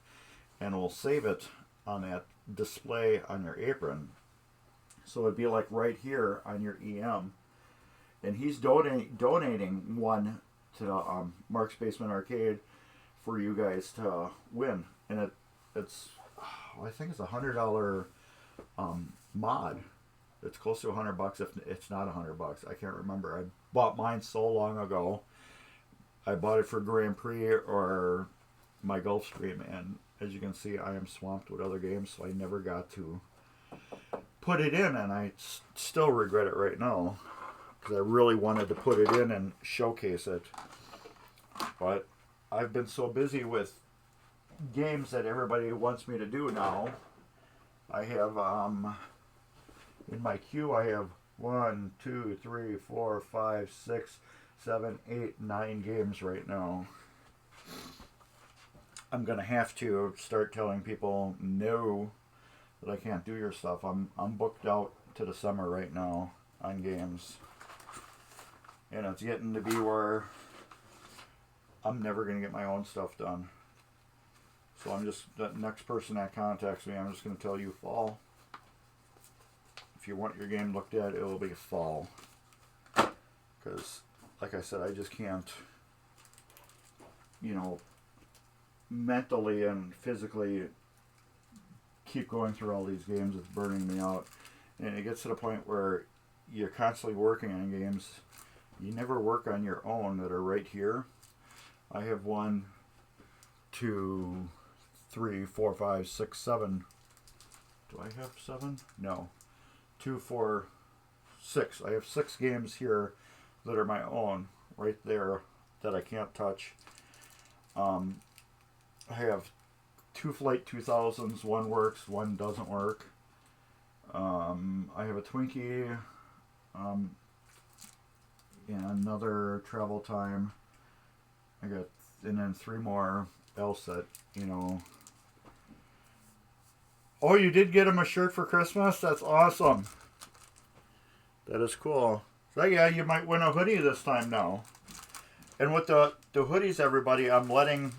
and it will save it on that display on your apron. So it'd be like right here on your EM. And he's donating one to the Mark's Basement Arcade for you guys to win. And it's I think it's $100 mod. It's close to $100 if it's not $100. I can't remember. I bought mine so long ago. I bought it for Grand Prix or my Gulfstream, and as you can see, I am swamped with other games, so I never got to put it in, and I still regret it right now, because I really wanted to put it in and showcase it. But I've been so busy with games that everybody wants me to do now. I have, in my queue, I have 1, 2, 3, 4, 5, 6, 7, 8, 9 games right now. I'm going to have to start telling people no, that I can't do your stuff. I'm booked out to the summer right now on games. And it's getting to be where I'm never going to get my own stuff done. So I'm just, the next person that contacts me, I'm just going to tell you fall. If you want your game looked at, it will be fall. Because, like I said, I just can't, you know, mentally and physically keep going through all these games. It's burning me out. And it gets to the point where you're constantly working on games. You never work on your own that are right here. I have 1, 2, 3, 4, 5, 6, 7. Do I have 7? No. 2, 4, 6. I have 6 games here that are my own right there that I can't touch. I have 2 Flight 2000s. One works, one doesn't work. I have a Twinkie. And another Travel Time. I got, and then 3 more else that, you know. Oh, you did get him a shirt for Christmas? That's awesome. That is cool. So yeah, you might win a hoodie this time now. And with the hoodies, everybody, I'm letting,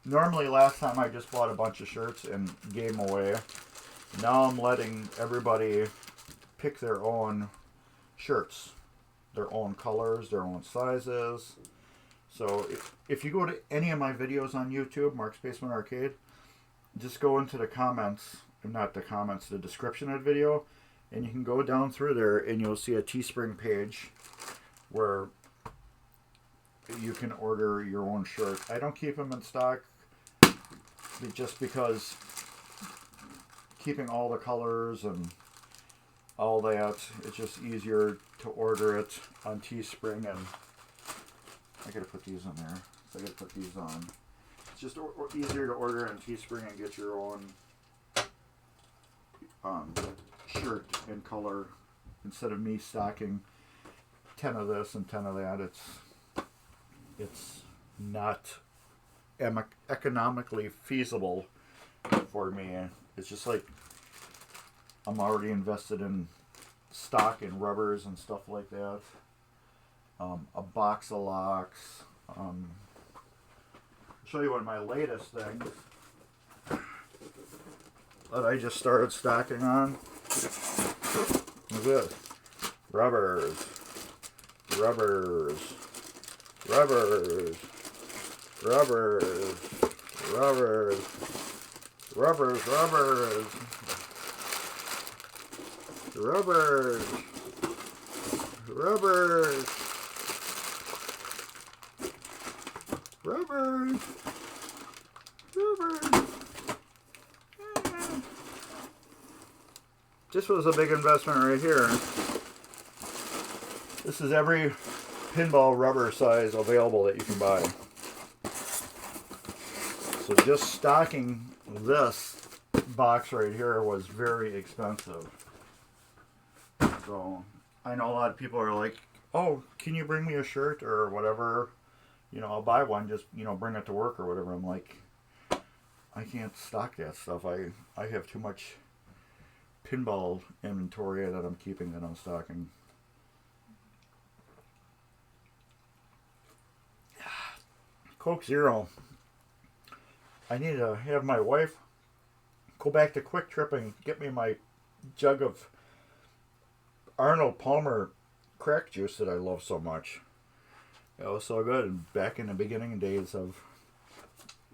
normally last time I just bought a bunch of shirts and gave them away. Now I'm letting everybody pick their own shirts. Their own colors, their own sizes. So if you go to any of my videos on YouTube, Mark's Basement Arcade, just go into the comments, not the comments, the description of the video, and you can go down through there and you'll see a Teespring page where you can order your own shirt. I don't keep them in stock just because keeping all the colors and all that, it's just easier to order it on Teespring. And I gotta put these on there. So I gotta put these on. It's just easier to order on Teespring and get your own shirt and color instead of me stocking 10 of this and 10 of that. It's not economically feasible for me. It's just like I'm already invested in stock and rubbers and stuff like that. A box of locks. I'll show you one of my latest things that I just started stocking on. Look at this. Rubbers. Rubbers. Rubbers. Rubbers. Rubbers. Rubbers. Rubbers. Rubbers. Rubbers. Rubbers. Rubbers. This was a big investment right here. This is every pinball rubber size available that you can buy. So just stocking this box right here was very expensive. So I know a lot of people are like, oh, can you bring me a shirt or whatever? You know, I'll buy one, just, you know, bring it to work or whatever. I'm like, I can't stock that stuff. I have too much pinball inventory that I'm keeping that I'm stocking. Coke Zero. I need to have my wife go back to Quick Trip and get me my jug of Arnold Palmer crack juice that I love so much. It was so good. And back in the beginning days of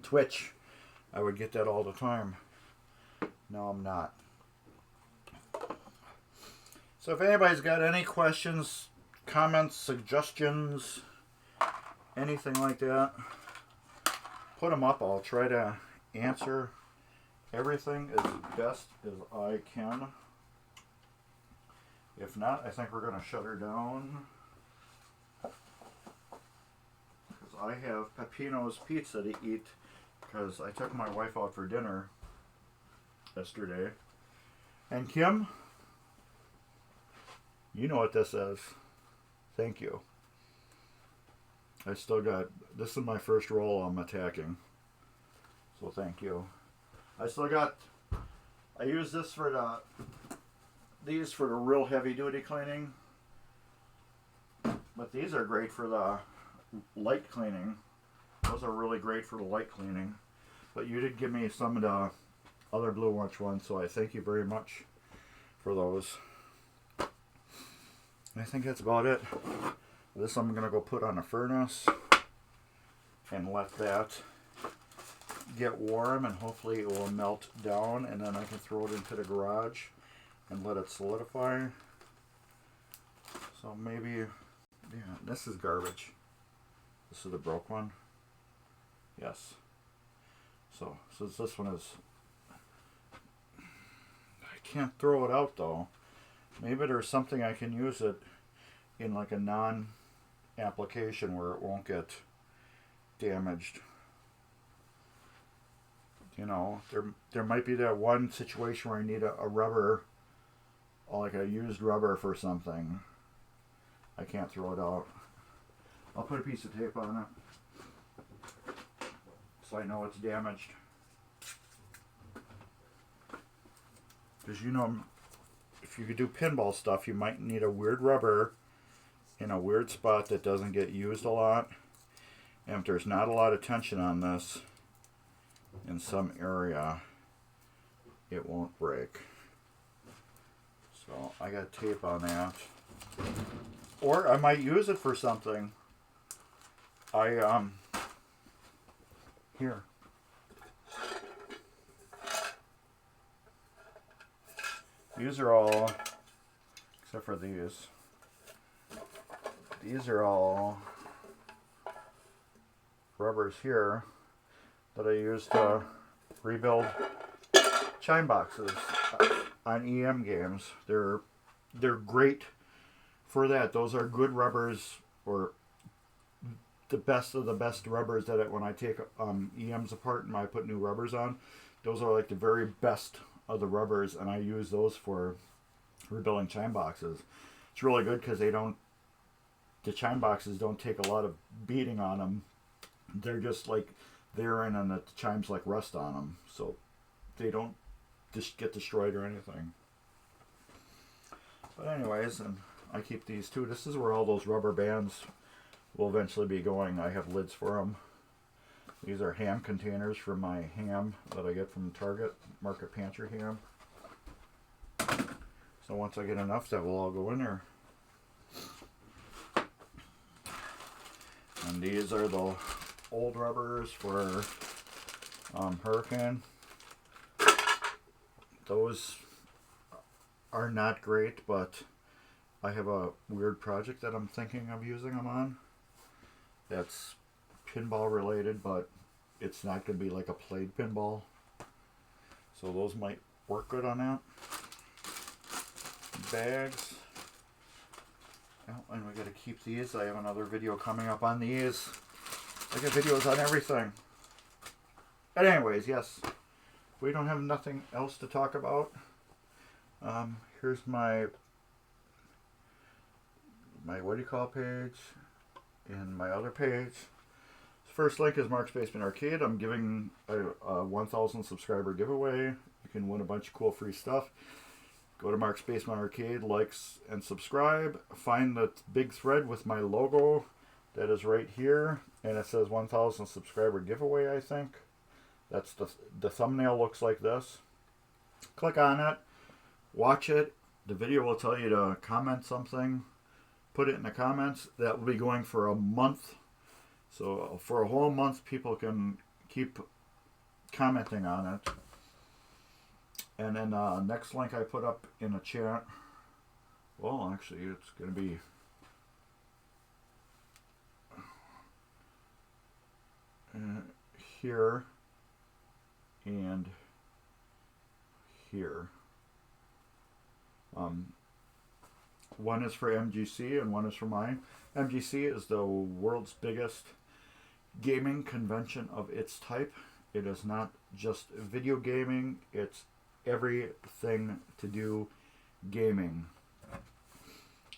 Twitch, I would get that all the time. No, I'm not. So if anybody's got any questions, comments, suggestions, anything like that, put them up. I'll try to answer everything as best as I can. If not, I think we're going to shut her down. Because I have Peppino's Pizza to eat. Because I took my wife out for dinner yesterday. And Kim, you know what this is. Thank you. I still got, this is my first roll I'm attacking. So thank you. I still got, I use this for these for the real heavy duty cleaning. But these are great for the light cleaning. Those are really great for the light cleaning. But you did give me some of the other Blue Watch ones, so I thank you very much for those. I think that's about it. This I'm going to go put on a furnace and let that get warm, and hopefully it will melt down, and then I can throw it into the garage and let it solidify. So maybe, yeah, this is garbage. This is the broke one. Yes. So since this one is, I can't throw it out though. Maybe there's something I can use it in, like a non-application where it won't get damaged. You know, there might be that one situation where I need a rubber, like a used rubber for something. I can't throw it out. I'll put a piece of tape on it so I know it's damaged. Because you know, if you could do pinball stuff, you might need a weird rubber in a weird spot that doesn't get used a lot. And if there's not a lot of tension on this in some area, it won't break. So I got tape on that. Or I might use it for something. Here. These are all, except for these. These are all rubbers here that I use to rebuild chime boxes on EM games. They're great for that. Those are good rubbers, or the best of the best rubbers that when I take EMs apart and I put new rubbers on, those are like the very best of the rubbers, and I use those for rebuilding chime boxes. It's really good because the chime boxes don't take a lot of beating on them. They're just like they're in, and the chimes like rust on them, so they don't just get destroyed or anything. But anyways, and I keep these too. This is where all those rubber bands will eventually be going. I have lids for them. These are ham containers for my ham that I get from Target, Market Pantry ham. So once I get enough, that will all go in there. And these are the old rubbers for Hurricane. Those are not great, but I have a weird project that I'm thinking of using them on. That's pinball related, but it's not going to be like a played pinball. So those might work good on that. Bags. Oh, and we got to keep these. I have another video coming up on these. I got videos on everything. But anyways, yes. We don't have nothing else to talk about. Here's my what do you call page and my other page. First link is Mark's Basement Arcade. I'm giving a 1,000 subscriber giveaway. You can win a bunch of cool free stuff. Go to Mark's Basement Arcade, likes and subscribe. Find the big thread with my logo that is right here, and it says 1,000 subscriber giveaway, I think. That's the thumbnail looks like this. Click on it, watch it. The video will tell you to comment something. Put it in the comments. That will be going for a month. So for a whole month, people can keep commenting on it. And then next link I put up in a chat. Well, actually, it's going to be here. and here. One is for MGC and one is for mine. MGC is the world's biggest gaming convention of its type. It is not just video gaming, it's everything to do gaming.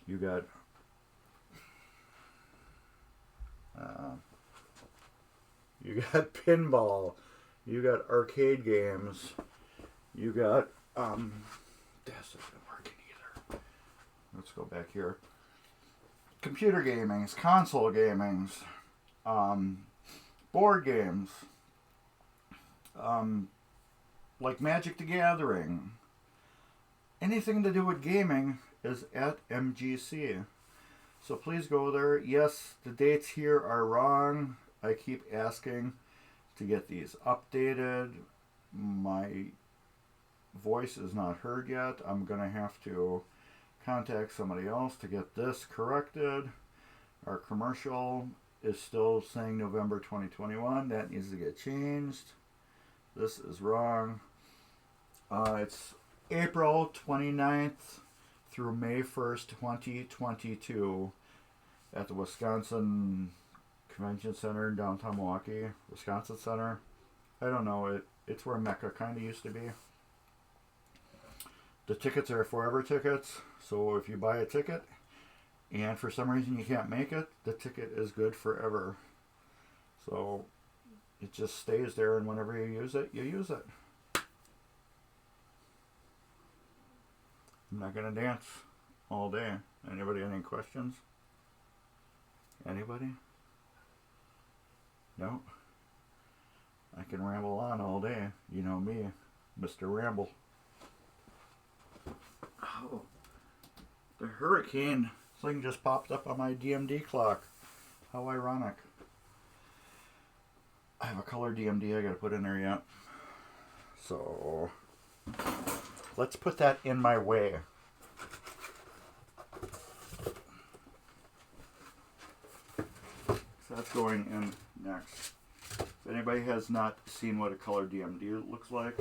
You got pinball, you got arcade games, you got this isn't working either. Let's go back here. Computer gamings, console gamings, board games, like Magic the Gathering. Anything to do with gaming is at MGC. So please go there. Yes, the dates here are wrong. I keep asking to get these updated. My voice is not heard yet. I'm going to have to contact somebody else to get this corrected. Our commercial is still saying November 2021. That needs to get changed. This is wrong. It's April 29th through May 1st, 2022 at the Wisconsin Convention Center in downtown Milwaukee. Wisconsin Center. I don't know. It's where Mecca kind of used to be. The tickets are forever tickets. So if you buy a ticket and for some reason you can't make it, the ticket is good forever. So it just stays there, and whenever you use it, you use it. I'm not going to dance all day. Anybody got any questions? Anybody? No? I can ramble on all day. You know me, Mr. Ramble. Oh, the hurricane thing just popped up on my DMD clock. How ironic. I have a color DMD I gotta put in there yet. So let's put that in my way. So that's going in next. If anybody has not seen what a color DMD looks like,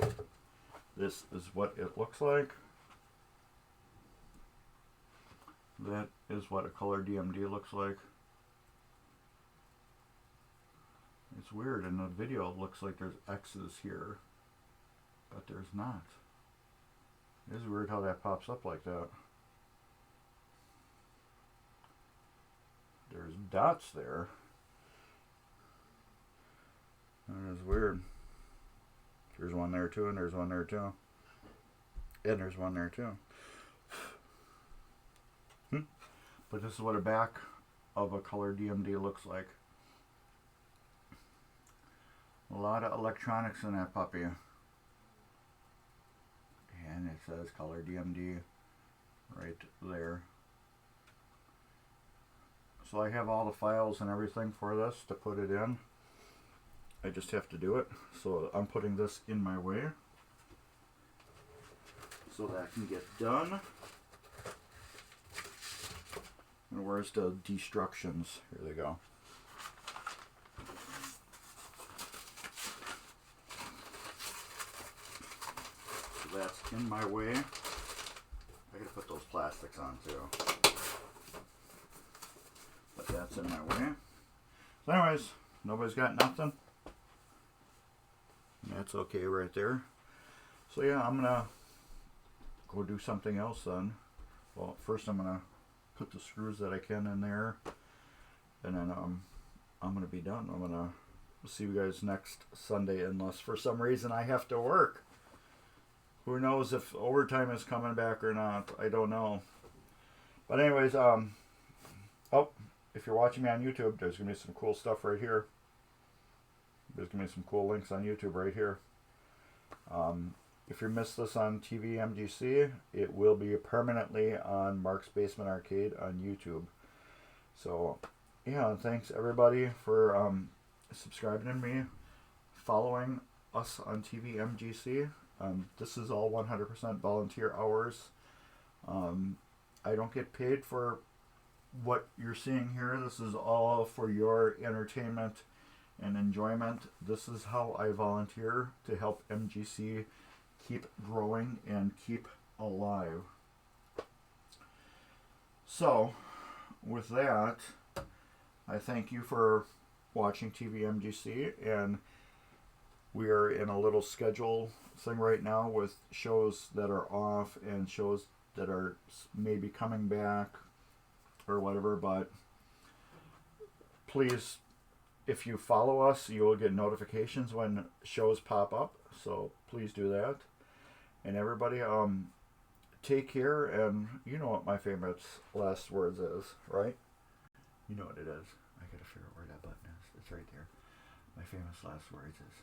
this is what it looks like. That is what a color DMD looks like. It's weird, in the video it looks like there's X's here, but there's not. It is weird how that pops up like that. There's dots there. That is weird. There's one there too, and there's one there too. And there's one there too. But this is what a back of a color DMD looks like. A lot of electronics in that puppy. And it says color DMD right there. So I have all the files and everything for this to put it in. I just have to do it. So I'm putting this in my way so that can get done. And where's the destructions? Here they go. So that's in my way. I gotta put those plastics on too. But that's in my way. So anyways, nobody's got nothing. That's okay right there. So yeah, I'm gonna go do something else then. Well, first I'm gonna put the screws that I can in there, and then I'm gonna be done. I'm gonna see you guys next Sunday, unless for some reason I have to work. Who knows if overtime is coming back or not? I don't know. But anyways, oh, if you're watching me on YouTube, there's gonna be some cool stuff right here. There's gonna be some cool links on YouTube right here. If you missed this on tvMGC, it will be permanently on Mark's Basement Arcade on YouTube. So, yeah, and thanks everybody for subscribing to me, following us on tvMGC. This is all 100% volunteer hours. I don't get paid for what you're seeing here. This is all for your entertainment and enjoyment. This is how I volunteer to help MGC keep growing and keep alive. So, with that, I thank you for watching tvMGC, and we are in a little schedule thing right now with shows that are off and shows that are maybe coming back or whatever, but please, if you follow us, you will get notifications when shows pop up, so please do that. And everybody, take care, and you know what my famous last words is, right? You know what it is. I gotta figure out where that button is. It's right there. My famous last words is